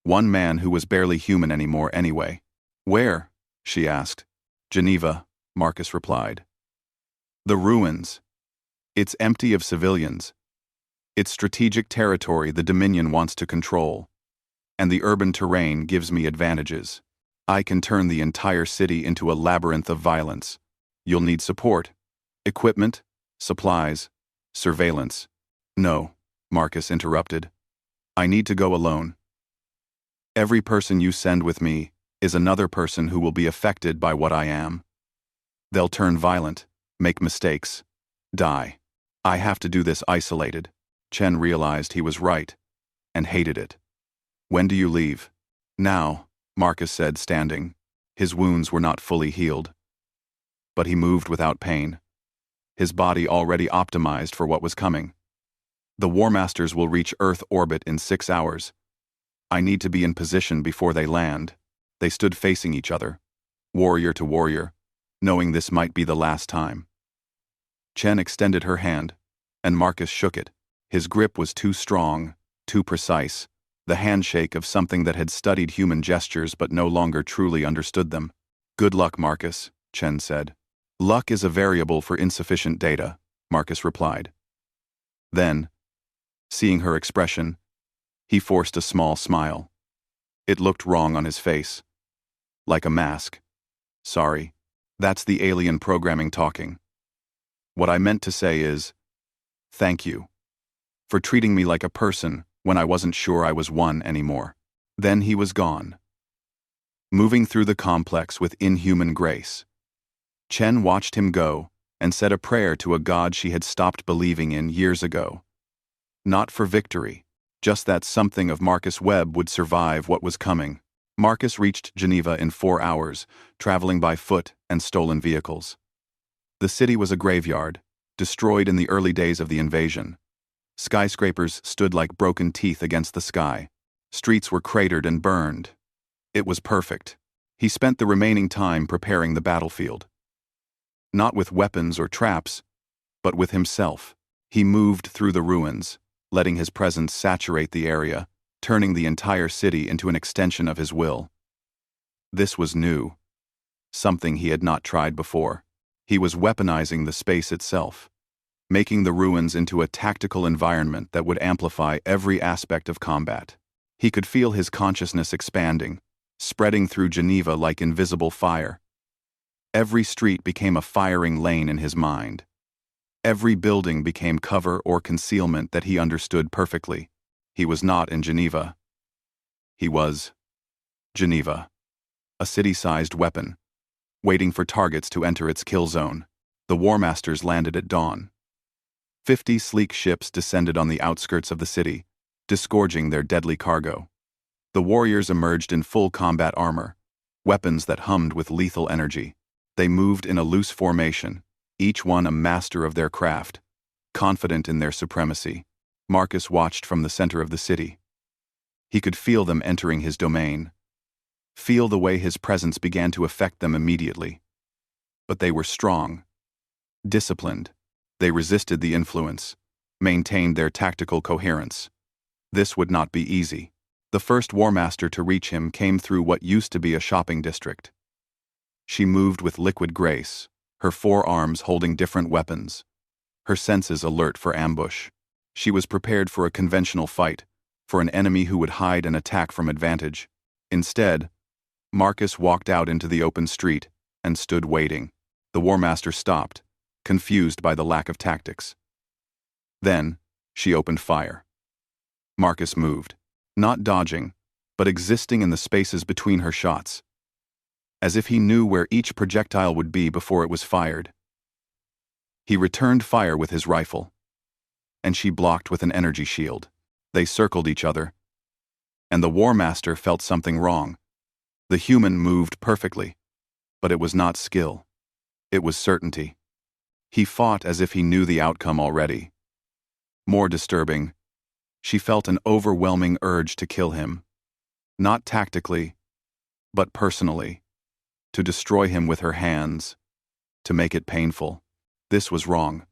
One man who was barely human anymore anyway. Where? She asked. Geneva, Marcus replied. The ruins. It's empty of civilians. It's strategic territory the Dominion wants to control. And the urban terrain gives me advantages. I can turn the entire city into a labyrinth of violence. You'll need support, equipment, supplies, surveillance. No, Marcus interrupted. I need to go alone. Every person you send with me is another person who will be affected by what I am. They'll turn violent, make mistakes, die. I have to do this isolated. Chen realized he was right, and hated it. When do you leave? Now, Marcus said, standing. His wounds were not fully healed. But he moved without pain. His body already optimized for what was coming. The War Masters will reach Earth orbit in 6 hours. I need to be in position before they land. They stood facing each other, warrior to warrior, knowing this might be the last time. Chen extended her hand, and Marcus shook it. His grip was too strong, too precise, the handshake of something that had studied human gestures but no longer truly understood them. Good luck, Marcus, Chen said. Luck is a variable for insufficient data, Marcus replied. Then, seeing her expression, he forced a small smile. It looked wrong on his face. Like a mask. Sorry, that's the alien programming talking. What I meant to say is, thank you for treating me like a person when I wasn't sure I was one anymore. Then he was gone, moving through the complex with inhuman grace. Chen watched him go and said a prayer to a god she had stopped believing in years ago. Not for victory, just that something of Marcus Webb would survive what was coming. Marcus reached Geneva in 4 hours, traveling by foot and stolen vehicles. The city was a graveyard, destroyed in the early days of the invasion. Skyscrapers stood like broken teeth against the sky. Streets were cratered and burned. It was perfect. He spent the remaining time preparing the battlefield. Not with weapons or traps, but with himself. He moved through the ruins, letting his presence saturate the area, turning the entire city into an extension of his will. This was new, something he had not tried before. He was weaponizing the space itself, making the ruins into a tactical environment that would amplify every aspect of combat. He could feel his consciousness expanding, spreading through Geneva like invisible fire. Every street became a firing lane in his mind. Every building became cover or concealment that he understood perfectly. He was not in Geneva. He was Geneva, a city-sized weapon, waiting for targets to enter its kill zone. The War Masters landed at dawn. 50 sleek ships descended on the outskirts of the city, disgorging their deadly cargo. The warriors emerged in full combat armor, weapons that hummed with lethal energy. They moved in a loose formation, each one a master of their craft, confident in their supremacy. Marcus watched from the center of the city. He could feel them entering his domain, feel the way his presence began to affect them immediately. But they were strong, disciplined. They resisted the influence, maintained their tactical coherence. This would not be easy. The first War Master to reach him came through what used to be a shopping district. She moved with liquid grace, her 4 arms holding different weapons, her senses alert for ambush. She was prepared for a conventional fight, for an enemy who would hide and attack from advantage. Instead, Marcus walked out into the open street and stood waiting. The War Master stopped, confused by the lack of tactics. Then, she opened fire. Marcus moved, not dodging, but existing in the spaces between her shots, as if he knew where each projectile would be before it was fired. He returned fire with his rifle, and she blocked with an energy shield. They circled each other, and the War Master felt something wrong. The human moved perfectly, but it was not skill. It was certainty. He fought as if he knew the outcome already. More disturbing, she felt an overwhelming urge to kill him. Not tactically, but personally. To destroy him with her hands, to make it painful. This was wrong.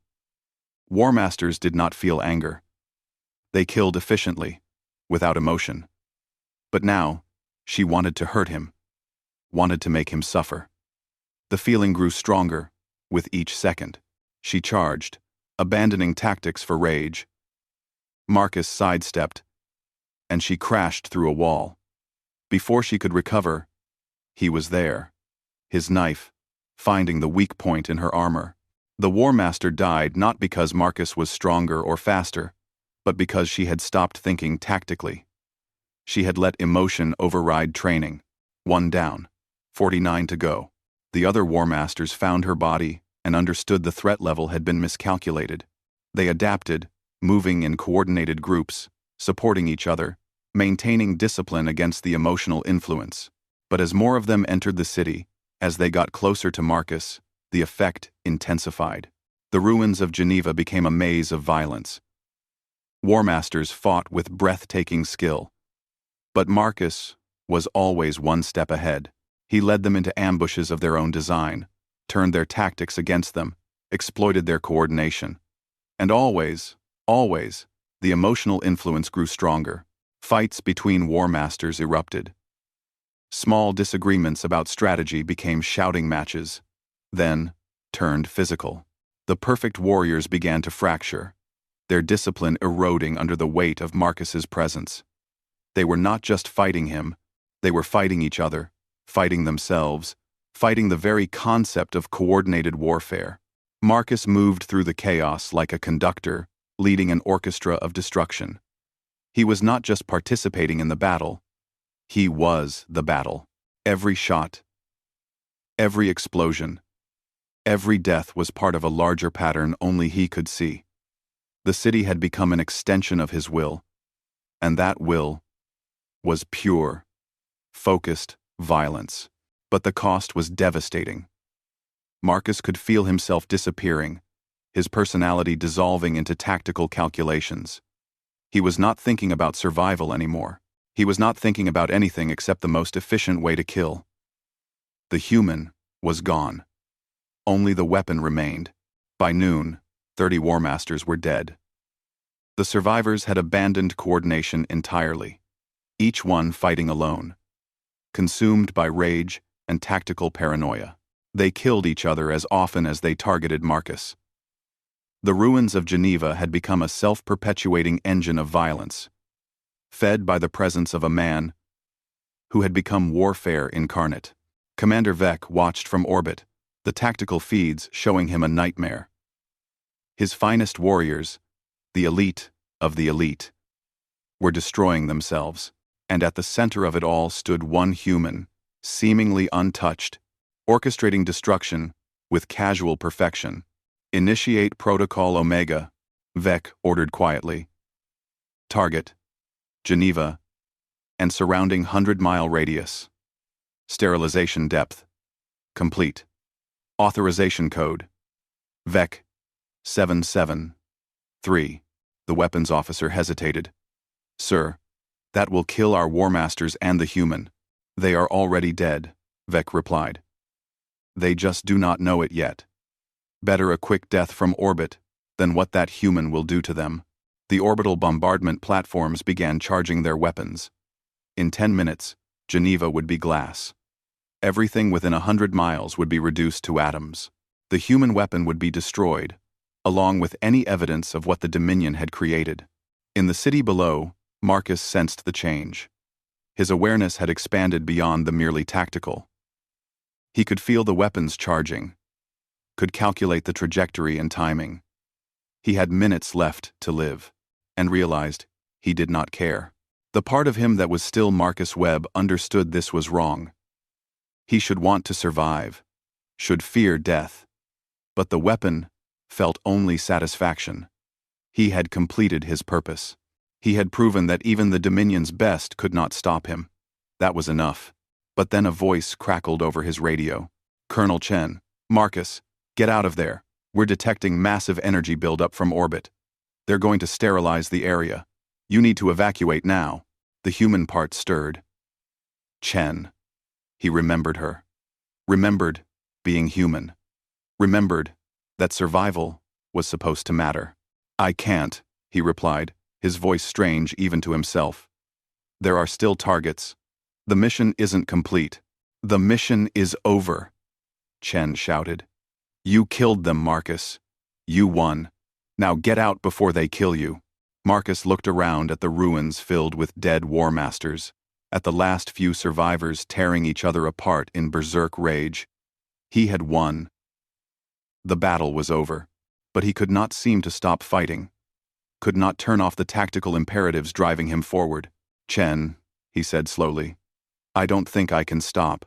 War Masters did not feel anger. They killed efficiently, without emotion. But now, she wanted to hurt him, wanted to make him suffer. The feeling grew stronger with each second. She charged, abandoning tactics for rage. Marcus sidestepped, and she crashed through a wall. Before she could recover, he was there, his knife, finding the weak point in her armor. The War Master died not because Marcus was stronger or faster, but because she had stopped thinking tactically. She had let emotion override training. 1 down, 49 to go. The other War Masters found her body and understood the threat level had been miscalculated. They adapted, moving in coordinated groups, supporting each other, maintaining discipline against the emotional influence. But as more of them entered the city, as they got closer to Marcus, the effect intensified. The ruins of Geneva became a maze of violence. War Masters fought with breathtaking skill. But Marcus was always one step ahead. He led them into ambushes of their own design, turned their tactics against them, exploited their coordination. And always, the emotional influence grew stronger. Fights between War Masters erupted. Small disagreements about strategy became shouting matches, then turned physical. The perfect warriors began to fracture, their discipline eroding under the weight of Marcus's presence. They were not just fighting him, they were fighting each other, fighting themselves, fighting the very concept of coordinated warfare. Marcus moved through the chaos like a conductor, leading an orchestra of destruction. He was not just participating in the battle, he was the battle. Every shot, every explosion, every death was part of a larger pattern only he could see. The city had become an extension of his will, and that will was pure, focused violence. But the cost was devastating. Marcus could feel himself disappearing, his personality dissolving into tactical calculations. He was not thinking about survival anymore. He was not thinking about anything except the most efficient way to kill. The human was gone. Only the weapon remained. By noon, 30 War Masters were dead. The survivors had abandoned coordination entirely, each one fighting alone. Consumed by rage and tactical paranoia, they killed each other as often as they targeted Marcus. The ruins of Geneva had become a self-perpetuating engine of violence, fed by the presence of a man who had become warfare incarnate. Commander Vec watched from orbit, the tactical feeds showing him a nightmare. His finest warriors, the elite of the elite, were destroying themselves, and at the center of it all stood one human, seemingly untouched, orchestrating destruction with casual perfection. "Initiate Protocol Omega," Vec ordered quietly. "Target, Geneva, and surrounding 100-mile radius. Sterilization depth, complete. Authorization code, VEC 773. The weapons officer hesitated. "Sir, that will kill our War Masters and the human. They are already dead," Vec replied. "They just do not know it yet. Better a quick death from orbit than what that human will do to them." The orbital bombardment platforms began charging their weapons. In 10 minutes, Geneva would be glass. Everything within 100 miles would be reduced to atoms. The human weapon would be destroyed, along with any evidence of what the Dominion had created. In the city below, Marcus sensed the change. His awareness had expanded beyond the merely tactical. He could feel the weapons charging, could calculate the trajectory and timing. He had minutes left to live, and realized he did not care. The part of him that was still Marcus Webb understood this was wrong. He should want to survive, should fear death. But the weapon felt only satisfaction. He had completed his purpose. He had proven that even the Dominion's best could not stop him. That was enough. But then a voice crackled over his radio. "Colonel Chen, Marcus, get out of there. We're detecting massive energy buildup from orbit. They're going to sterilize the area. You need to evacuate now." The human part stirred. Chen. He remembered her. Remembered being human. Remembered that survival was supposed to matter. "I can't," he replied, his voice strange even to himself. "There are still targets. The mission isn't complete. The mission is over," Chen shouted. "You killed them, Marcus. You won. Now get out before they kill you." Marcus looked around at the ruins filled with dead War Masters, at the last few survivors tearing each other apart in berserk rage. He had won. The battle was over, but he could not seem to stop fighting, could not turn off the tactical imperatives driving him forward. "Chen," he said slowly, "I don't think I can stop.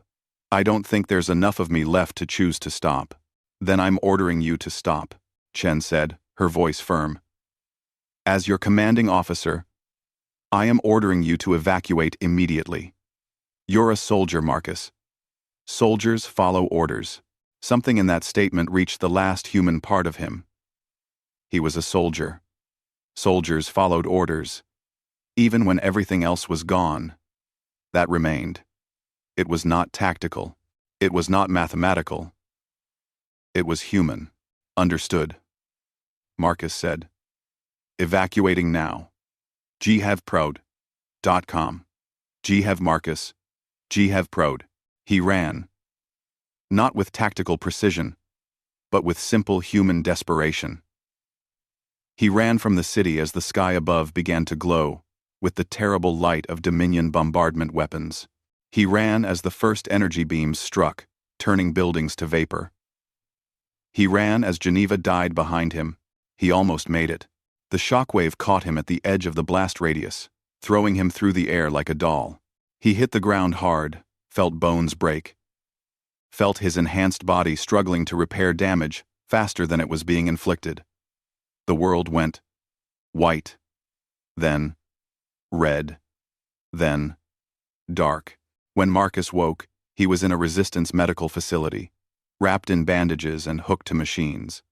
I don't think there's enough of me left to choose to stop." "Then I'm ordering you to stop," Chen said, her voice firm. "As your commanding officer, I am ordering you to evacuate immediately. You're a soldier, Marcus. Soldiers follow orders." Something in that statement reached the last human part of him. He was a soldier. Soldiers followed orders. Even when everything else was gone, that remained. It was not tactical. It was not mathematical. It was human. "Understood," Marcus said. "Evacuating now. GHevProd.com. GHev Marcus. GHevProd." He ran. Not with tactical precision, but with simple human desperation. He ran from the city as the sky above began to glow with the terrible light of Dominion bombardment weapons. He ran as the first energy beams struck, turning buildings to vapor. He ran as Geneva died behind him. He almost made it. The shockwave caught him at the edge of the blast radius, throwing him through the air like a doll. He hit the ground hard, felt bones break, felt his enhanced body struggling to repair damage faster than it was being inflicted. The world went white, then red, then dark. When Marcus woke, he was in a resistance medical facility, wrapped in bandages and hooked to machines.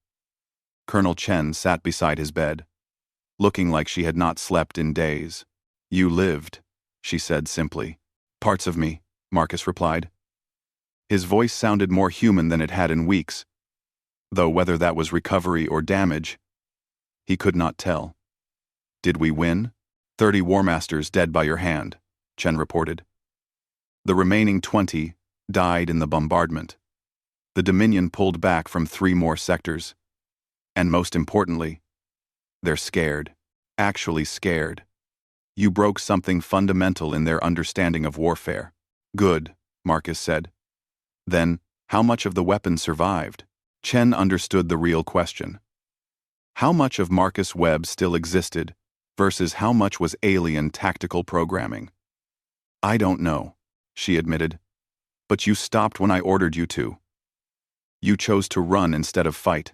Colonel Chen sat beside his bed, looking like she had not slept in days. "You lived," she said simply. "Parts of me," Marcus replied. His voice sounded more human than it had in weeks, though whether that was recovery or damage, he could not tell. "Did we win? 30 War Masters dead by your hand," Chen reported. "The remaining 20 died in the bombardment. The Dominion pulled back from 3 more sectors. And most importantly, they're scared. Actually scared. You broke something fundamental in their understanding of warfare." "Good," Marcus said. "Then, how much of the weapon survived?" Chen understood the real question. How much of Marcus Webb still existed versus how much was alien tactical programming? "I don't know," she admitted. "But you stopped when I ordered you to. You chose to run instead of fight.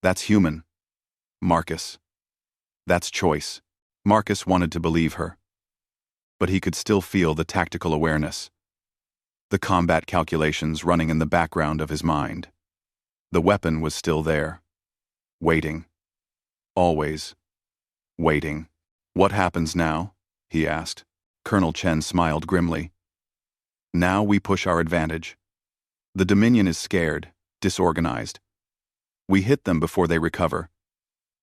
That's human, Marcus. That's choice." Marcus wanted to believe her, but he could still feel the tactical awareness, the combat calculations running in the background of his mind. The weapon was still there, waiting. Always waiting. "What happens now?" he asked. Colonel Chen smiled grimly. "Now we push our advantage. The Dominion is scared, disorganized. We hit them before they recover,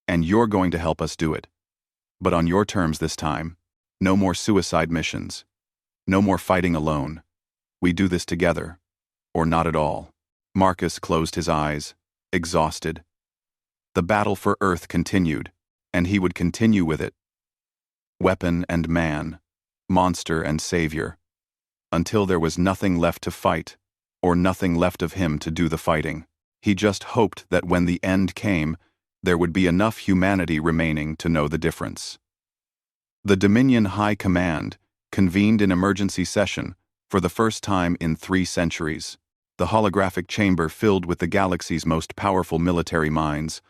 and you're going to help us do it. But on your terms this time. No more suicide missions. No more fighting alone. We do this together, or not at all." Marcus closed his eyes, exhausted. The battle for Earth continued, and he would continue with it. Weapon and man, monster and savior, until there was nothing left to fight, or nothing left of him to do the fighting. He just hoped that when the end came, there would be enough humanity remaining to know the difference. The Dominion High Command convened in emergency session for the first time in 3 centuries. The holographic chamber filled with the galaxy's most powerful military minds,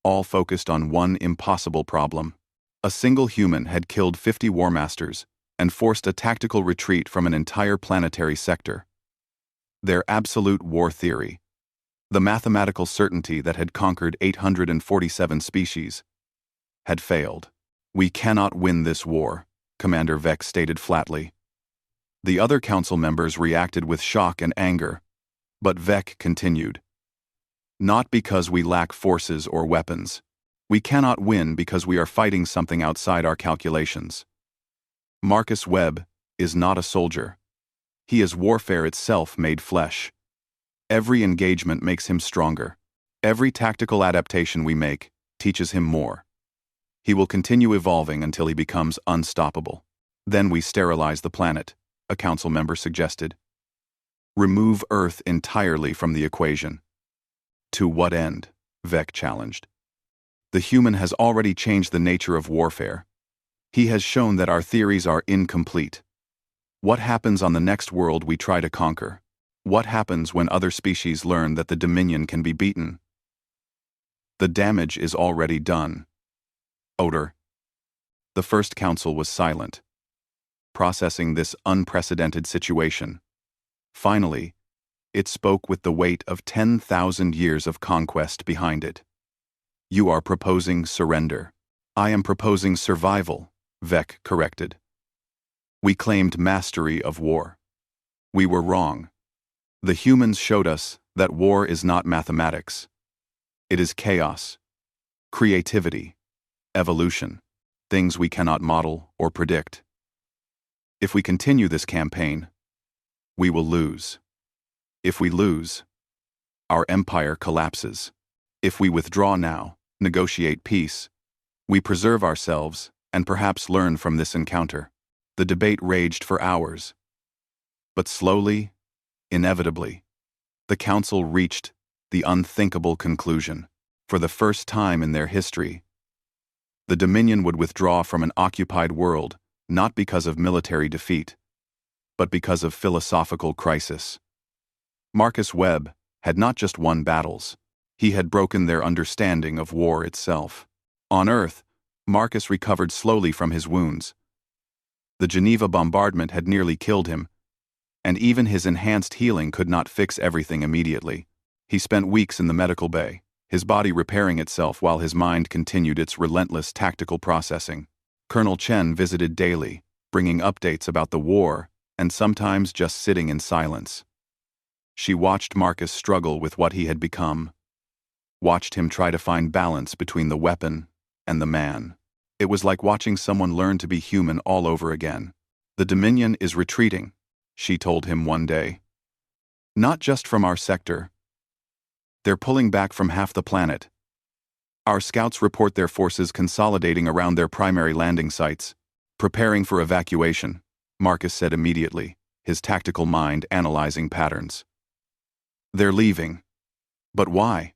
all focused on one impossible problem. A single human had killed 50 War Masters and forced a tactical retreat from an entire planetary sector. Their absolute war theory, the mathematical certainty that had conquered 847 species, had failed. "We cannot win this war," Commander Vec stated flatly. The other council members reacted with shock and anger, but Vec continued. "Not because we lack forces or weapons. We cannot win because we are fighting something outside our calculations. Marcus Webb is not a soldier. He is warfare itself made flesh. Every engagement makes him stronger. Every tactical adaptation we make teaches him more. He will continue evolving until he becomes unstoppable. Then we sterilize the planet," a council member suggested. "Remove Earth entirely from the equation." "To what end?" Vec challenged. "The human has already changed the nature of warfare. He has shown that our theories are incomplete. What happens on the next world we try to conquer? What happens when other species learn that the Dominion can be beaten? The damage is already done." Odor. The First Council was silent, processing this unprecedented situation. Finally, it spoke with the weight of 10,000 years of conquest behind it. "You are proposing surrender." "I am proposing survival," Vec corrected. "We claimed mastery of war. We were wrong. The humans showed us that war is not mathematics. It is chaos, creativity, evolution, things we cannot model or predict. If we continue this campaign, we will lose. If we lose, our empire collapses. If we withdraw now, negotiate peace, we preserve ourselves and perhaps learn from this encounter." The debate raged for hours. But slowly, inevitably, the council reached the unthinkable conclusion. For the first time in their history, the Dominion would withdraw from an occupied world not because of military defeat, but because of philosophical crisis. Marcus Webb had not just won battles, he had broken their understanding of war itself. On Earth, Marcus recovered slowly from his wounds. The Geneva bombardment had nearly killed him, And even his enhanced healing could not fix everything immediately. He spent weeks in the medical bay, his body repairing itself while his mind continued its relentless tactical processing. Colonel Chen visited daily, bringing updates about the war, and sometimes just sitting in silence. She watched Marcus struggle with what he had become, watched him try to find balance between the weapon and the man. It was like watching someone learn to be human all over again. "The Dominion is retreating," she told him one day. "Not just from our sector. They're pulling back from half the planet. Our scouts report their forces consolidating around their primary landing sites, preparing for evacuation," Marcus said immediately, his tactical mind analyzing patterns. "They're leaving. But why?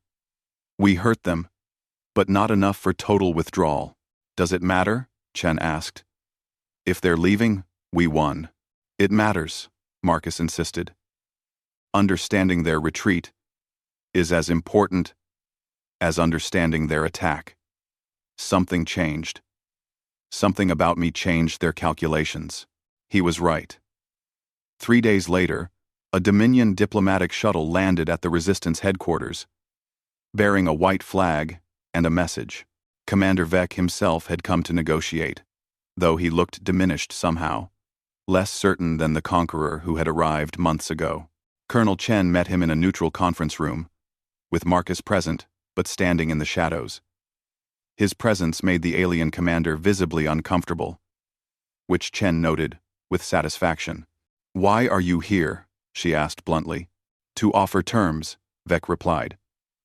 We hurt them, but not enough for total withdrawal. Does it matter?" Chen asked. "If they're leaving, we won." "It matters," Marcus insisted. "Understanding their retreat is as important as understanding their attack." Something changed. Something about me changed their calculations. He was right. 3 days later, a Dominion diplomatic shuttle landed at the Resistance headquarters, bearing a white flag and a message. Commander Vec himself had come to negotiate, though he looked diminished somehow, less certain than the conqueror who had arrived months ago. Colonel Chen met him in a neutral conference room, with Marcus present, but standing in the shadows. His presence made the alien commander visibly uncomfortable, which Chen noted with satisfaction. "Why are you here?" she asked bluntly. "To offer terms," Vec replied.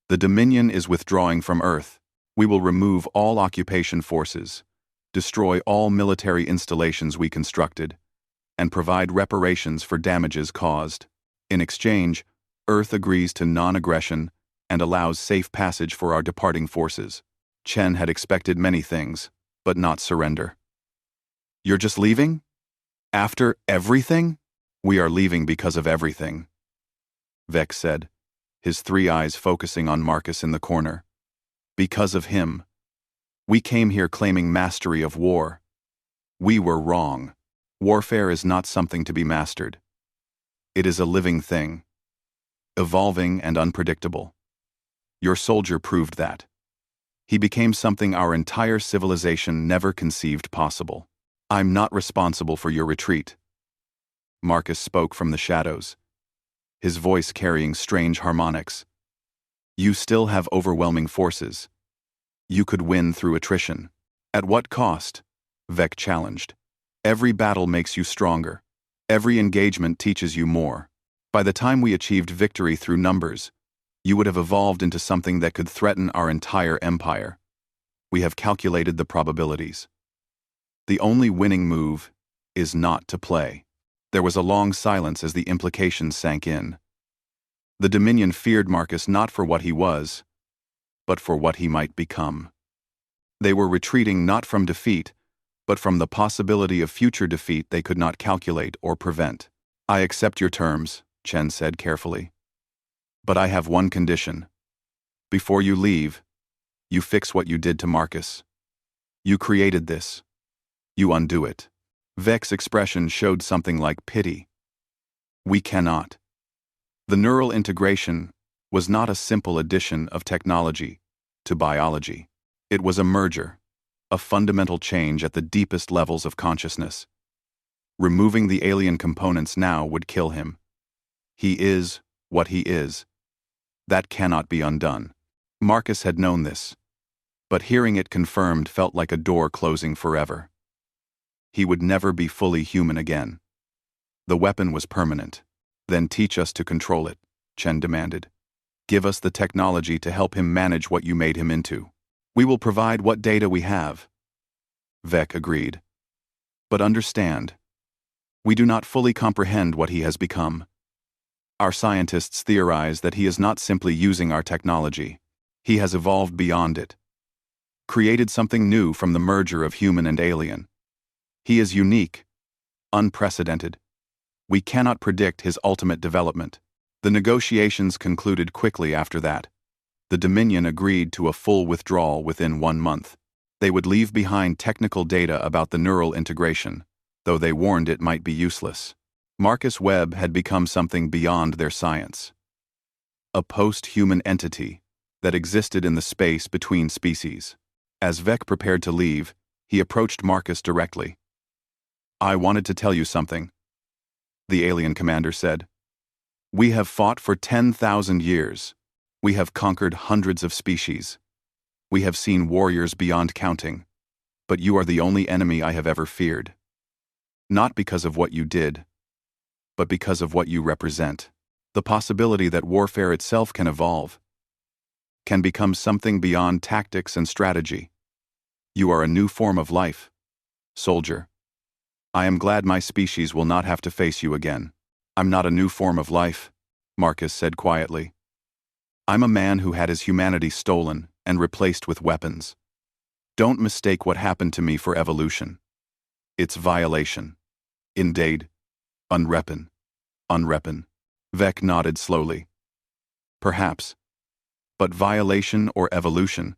"The Dominion is withdrawing from Earth. We will remove all occupation forces, destroy all military installations we constructed, and provide reparations for damages caused. In exchange, Earth agrees to non-aggression and allows safe passage for our departing forces." Chen had expected many things, but not surrender. "You're just leaving? After everything?" "We are leaving because of everything," Vec said, his 3 eyes focusing on Marcus in the corner. "Because of him. We came here claiming mastery of war. We were wrong. Warfare is not something to be mastered. It is a living thing, evolving and unpredictable. Your soldier proved that. He became something our entire civilization never conceived possible. I'm not responsible for your retreat." Marcus spoke from the shadows, his voice carrying strange harmonics. "You still have overwhelming forces. You could win through attrition." "At what cost?" Vec challenged. "Every battle makes you stronger. Every engagement teaches you more. By the time we achieved victory through numbers, you would have evolved into something that could threaten our entire empire. We have calculated the probabilities. The only winning move is not to play." There was a long silence as the implications sank in. The Dominion feared Marcus not for what he was, but for what he might become. They were retreating not from defeat, but from the possibility of future defeat they could not calculate or prevent. "I accept your terms," Chen said carefully. "But I have one condition. Before you leave, you fix what you did to Marcus. You created this. You undo it." Vec's expression showed something like pity. "We cannot." The neural integration was not a simple addition of technology to biology. It was a merger, a fundamental change at the deepest levels of consciousness. Removing the alien components now would kill him. He is what he is. That cannot be undone. Marcus had known this, but hearing it confirmed felt like a door closing forever. He would never be fully human again. The weapon was permanent. "Then teach us to control it," Chen demanded. "Give us the technology to help him manage what you made him into. We will provide what data we have." Vec agreed. "But understand, we do not fully comprehend what he has become. Our scientists theorize that he is not simply using our technology. He has evolved beyond it, created something new from the merger of human and alien. He is unique, unprecedented. We cannot predict his ultimate development." The negotiations concluded quickly after that. The Dominion agreed to a full withdrawal within 1 month. They would leave behind technical data about the neural integration, though they warned it might be useless. Marcus Webb had become something beyond their science. A post-human entity that existed in the space between species. As Vec prepared to leave, he approached Marcus directly. "I wanted to tell you something," the alien commander said. "We have fought for 10,000 years. We have conquered hundreds of species. We have seen warriors beyond counting. But you are the only enemy I have ever feared. Not because of what you did, but because of what you represent. The possibility that warfare itself can evolve, can become something beyond tactics and strategy. You are a new form of life, soldier. I am glad my species will not have to face you again." "I'm not a new form of life," Marcus said quietly. "I'm a man who had his humanity stolen and replaced with weapons. Don't mistake what happened to me for evolution. It's violation. Indeed. Unrepen. Vec nodded slowly. "Perhaps. But violation or evolution,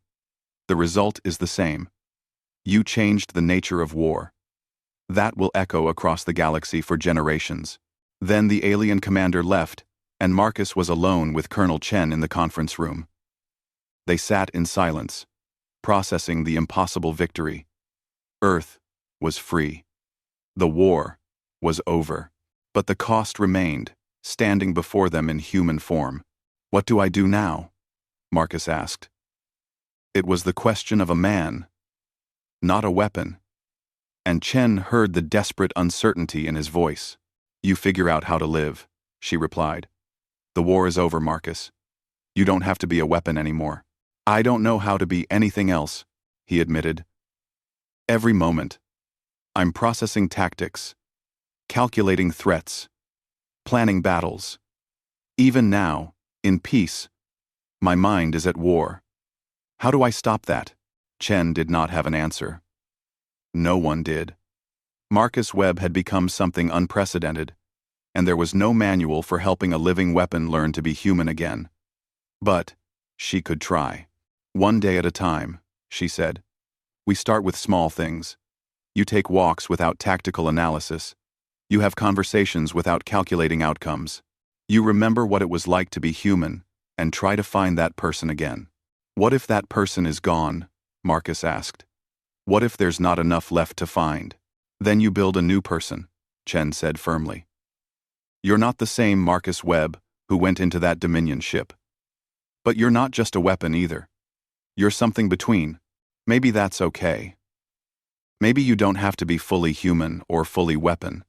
the result is the same. You changed the nature of war. That will echo across the galaxy for generations." Then the alien commander left, and Marcus was alone with Colonel Chen in the conference room. They sat in silence, processing the impossible victory. Earth was free. The war was over. But the cost remained, standing before them in human form. "What do I do now?" Marcus asked. It was the question of a man, not a weapon. And Chen heard the desperate uncertainty in his voice. "You figure out how to live," she replied. "The war is over, Marcus. You don't have to be a weapon anymore." "I don't know how to be anything else," he admitted. "Every moment, I'm processing tactics, calculating threats, planning battles. Even now, in peace, my mind is at war. How do I stop that?" Chen did not have an answer. No one did. Marcus Webb had become something unprecedented, and there was no manual for helping a living weapon learn to be human again. But she could try. "One day at a time," she said. "We start with small things. You take walks without tactical analysis. You have conversations without calculating outcomes. You remember what it was like to be human, and try to find that person again." "What if that person is gone?" Marcus asked. "What if there's not enough left to find?" "Then you build a new person," Chen said firmly. "You're not the same Marcus Webb who went into that Dominion ship. But you're not just a weapon either. You're something between. Maybe that's okay. Maybe you don't have to be fully human or fully weapon.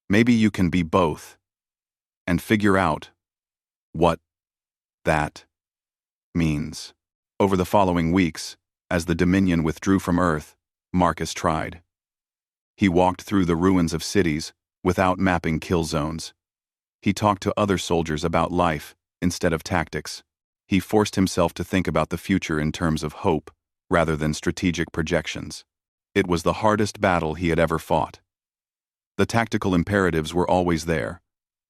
Maybe you can be both. And figure out what that means." Over the following weeks, as the Dominion withdrew from Earth, Marcus tried. He walked through the ruins of cities without mapping kill zones. He talked to other soldiers about life instead of tactics. He forced himself to think about the future in terms of hope rather than strategic projections. It was the hardest battle he had ever fought. The tactical imperatives were always there,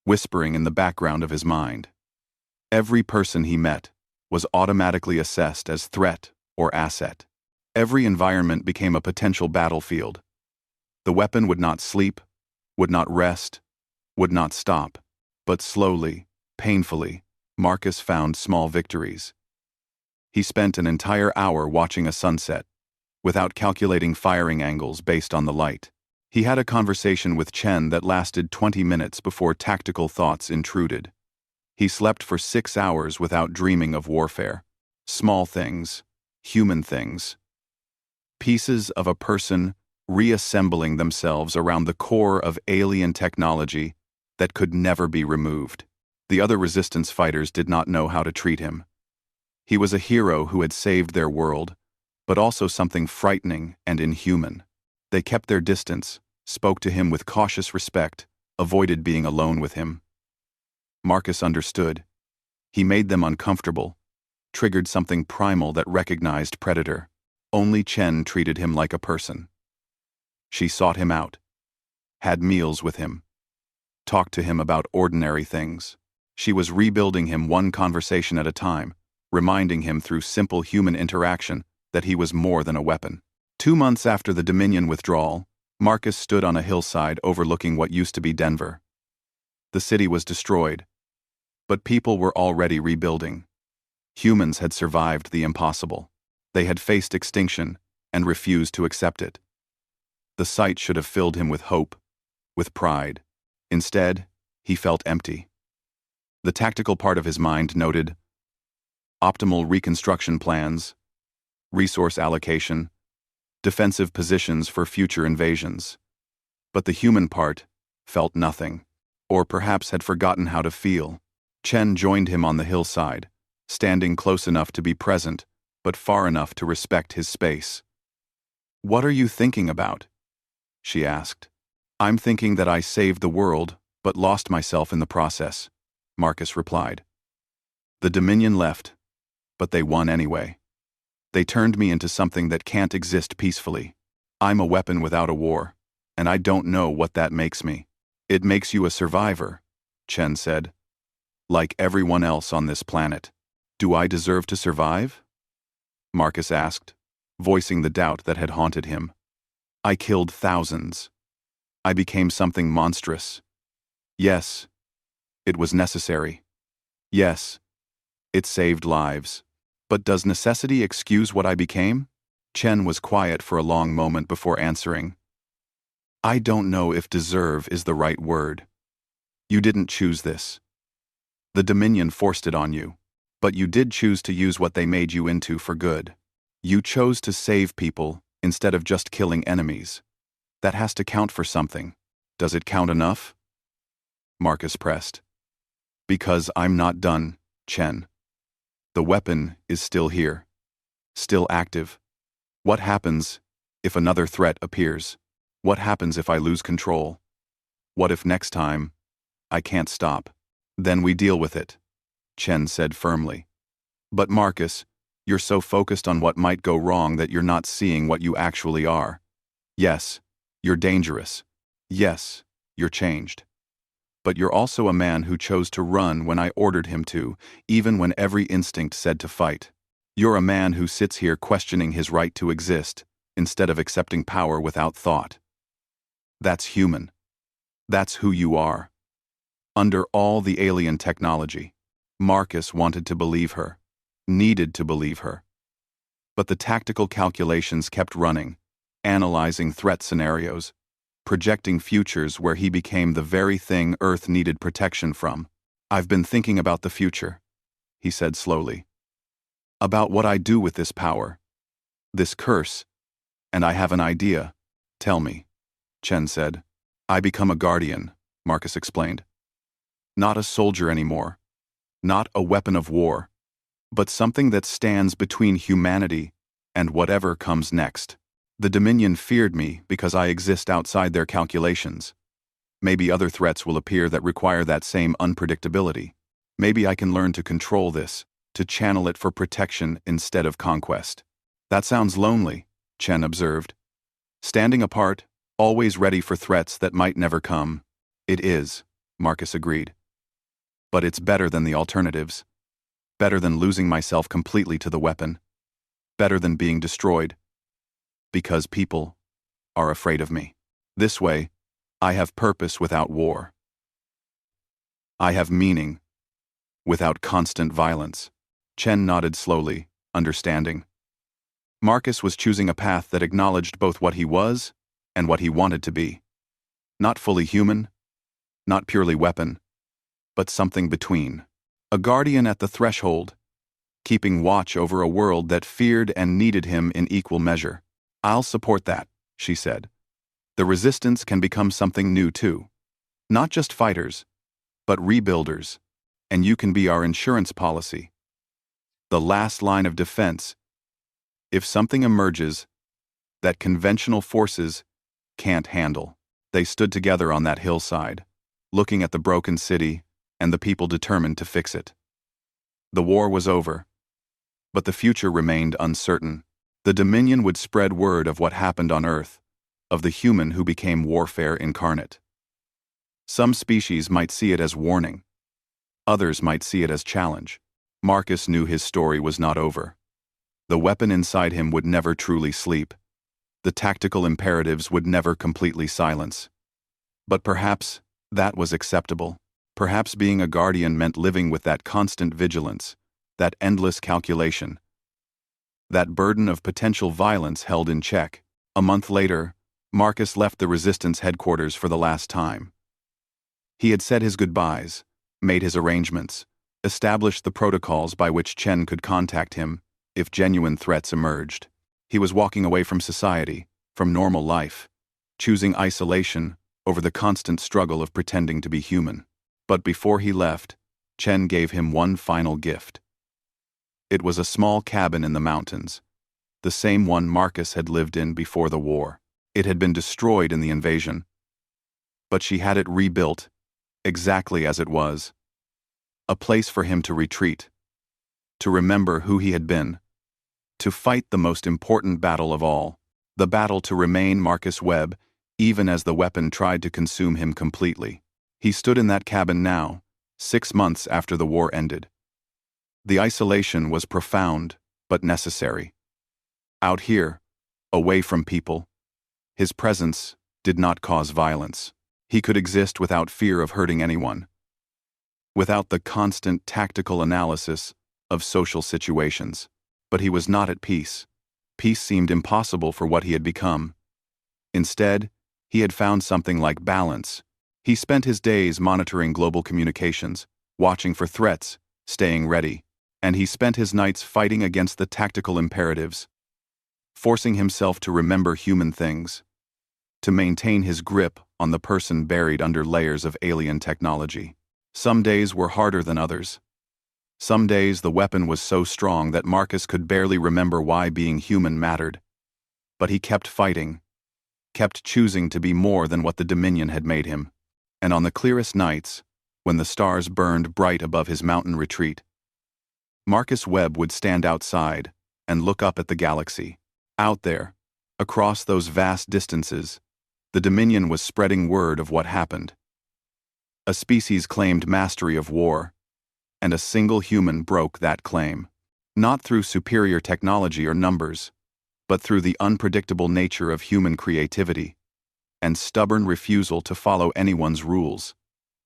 whispering in the background of his mind. Every person he met was automatically assessed as threat or asset. Every environment became a potential battlefield. The weapon would not sleep, would not rest, would not stop, but slowly, painfully, Marcus found small victories. He spent an entire hour watching a sunset, without calculating firing angles based on the light. He had a conversation with Chen that lasted 20 minutes before tactical thoughts intruded. He slept for 6 hours without dreaming of warfare. Small things, human things. Pieces of a person reassembling themselves around the core of alien technology that could never be removed. The other resistance fighters did not know how to treat him. He was a hero who had saved their world, but also something frightening and inhuman. They kept their distance, spoke to him with cautious respect, avoided being alone with him. Marcus understood. He made them uncomfortable, triggered something primal that recognized predator. Only Chen treated him like a person. She sought him out, had meals with him, talked to him about ordinary things. She was rebuilding him one conversation at a time, reminding him through simple human interaction that he was more than a weapon. 2 months after the Dominion withdrawal, Marcus stood on a hillside overlooking what used to be Denver. The city was destroyed, but people were already rebuilding. Humans had survived the impossible. They had faced extinction and refused to accept it. The sight should have filled him with hope, with pride. Instead, he felt empty. The tactical part of his mind noted optimal reconstruction plans, resource allocation, defensive positions for future invasions. But the human part felt nothing, or perhaps had forgotten how to feel. Chen joined him on the hillside, standing close enough to be present, but far enough to respect his space. "What are you thinking about?" she asked. "I'm thinking that I saved the world, but lost myself in the process," Marcus replied. "The Dominion left, but they won anyway. They turned me into something that can't exist peacefully. I'm a weapon without a war, and I don't know what that makes me." "It makes you a survivor," Chen said. "Like everyone else on this planet. Do I deserve to survive?" Marcus asked, voicing the doubt that had haunted him. "I killed thousands. I became something monstrous. Yes, it was necessary. Yes, it saved lives. But does necessity excuse what I became?" Chen was quiet for a long moment before answering. "I don't know if deserve is the right word. You didn't choose this. The Dominion forced it on you, but you did choose to use what they made you into for good. You chose to save people instead of just killing enemies. That has to count for something. Does it count enough?" Marcus pressed. "Because I'm not done, Chen. The weapon is still here, still active. What happens if another threat appears? What happens if I lose control? What if next time I can't stop? Then we deal with it," Chen said firmly. "But Marcus, you're so focused on what might go wrong that you're not seeing what you actually are. Yes, you're dangerous. Yes, you're changed. But you're also a man who chose to run when I ordered him to, even when every instinct said to fight. You're a man who sits here questioning his right to exist, instead of accepting power without thought. That's human. That's who you are." Under all the alien technology, Marcus wanted to believe her, needed to believe her. But the tactical calculations kept running, analyzing threat scenarios, projecting futures where he became the very thing Earth needed protection from. "I've been thinking about the future," he said slowly. "About what I do with this power, this curse, and I have an idea." "Tell me," Chen said. "I become a guardian," Marcus explained. "Not a soldier anymore, not a weapon of war, but something that stands between humanity and whatever comes next. The Dominion feared me because I exist outside their calculations. Maybe other threats will appear that require that same unpredictability. Maybe I can learn to control this, to channel it for protection instead of conquest." "That sounds lonely," Chen observed. "Standing apart, always ready for threats that might never come." "It is," Marcus agreed. "But it's better than the alternatives. Better than losing myself completely to the weapon. Better than being destroyed. Because people are afraid of me. This way, I have purpose without war. I have meaning without constant violence." Chen nodded slowly, understanding. Marcus was choosing a path that acknowledged both what he was and what he wanted to be. Not fully human, not purely weapon, but something between. A guardian at the threshold, keeping watch over a world that feared and needed him in equal measure. "I'll support that," she said. "The resistance can become something new too. Not just fighters, but rebuilders, and you can be our insurance policy. The last line of defense, if something emerges that conventional forces can't handle." They stood together on that hillside, looking at the broken city and the people determined to fix it. The war was over, but the future remained uncertain. The Dominion would spread word of what happened on Earth, of the human who became warfare incarnate. Some species might see it as warning. Others might see it as challenge. Marcus knew his story was not over. The weapon inside him would never truly sleep. The tactical imperatives would never completely silence. But perhaps that was acceptable. Perhaps being a guardian meant living with that constant vigilance, that endless calculation, that burden of potential violence held in check. A month later, Marcus left the Resistance headquarters for the last time. He had said his goodbyes, made his arrangements, established the protocols by which Chen could contact him if genuine threats emerged. He was walking away from society, from normal life, choosing isolation over the constant struggle of pretending to be human. But before he left, Chen gave him one final gift. It was a small cabin in the mountains, the same one Marcus had lived in before the war. It had been destroyed in the invasion, but she had it rebuilt, exactly as it was. A place for him to retreat, to remember who he had been, to fight the most important battle of all, the battle to remain Marcus Webb, even as the weapon tried to consume him completely. He stood in that cabin now, 6 months after the war ended. The isolation was profound, but necessary. Out here, away from people, his presence did not cause violence. He could exist without fear of hurting anyone, without the constant tactical analysis of social situations. But he was not at peace. Peace seemed impossible for what he had become. Instead, he had found something like balance. He spent his days monitoring global communications, watching for threats, staying ready, and he spent his nights fighting against the tactical imperatives, forcing himself to remember human things, to maintain his grip on the person buried under layers of alien technology. Some days were harder than others. Some days the weapon was so strong that Marcus could barely remember why being human mattered. But he kept fighting, kept choosing to be more than what the Dominion had made him. And on the clearest nights, when the stars burned bright above his mountain retreat, Marcus Webb would stand outside and look up at the galaxy. Out there, across those vast distances, the Dominion was spreading word of what happened. A species claimed mastery of war, and a single human broke that claim. Not through superior technology or numbers, but through the unpredictable nature of human creativity and stubborn refusal to follow anyone's rules,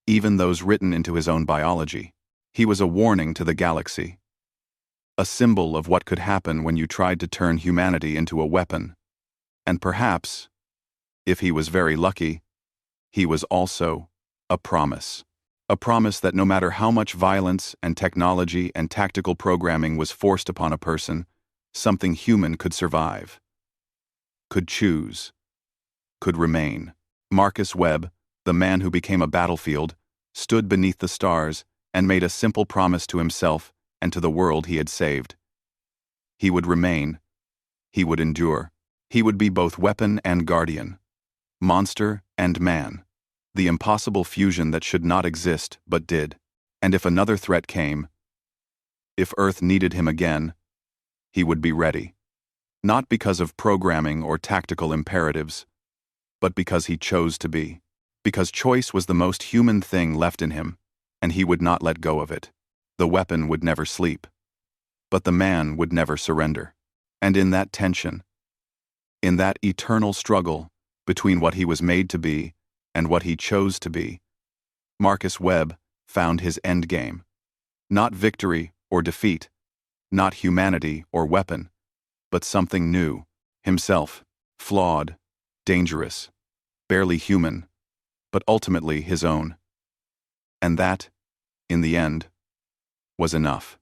even those written into his own biology. He was a warning to the galaxy, a symbol of what could happen when you tried to turn humanity into a weapon. And perhaps, if he was very lucky, he was also a promise. A promise that no matter how much violence and technology and tactical programming was forced upon a person, something human could survive, could choose, could remain. Marcus Webb, the man who became a battlefield, stood beneath the stars and made a simple promise to himself and to the world he had saved. He would remain. He would endure. He would be both weapon and guardian, monster and man, the impossible fusion that should not exist but did. And if another threat came, if Earth needed him again, he would be ready. Not because of programming or tactical imperatives, but because he chose to be. Because choice was the most human thing left in him, and he would not let go of it. The weapon would never sleep, but the man would never surrender. And in that tension, in that eternal struggle between what he was made to be and what he chose to be, Marcus Webb found his endgame. Not victory or defeat, not humanity or weapon, but something new, himself, flawed, dangerous, barely human, but ultimately his own. And that, in the end, was enough.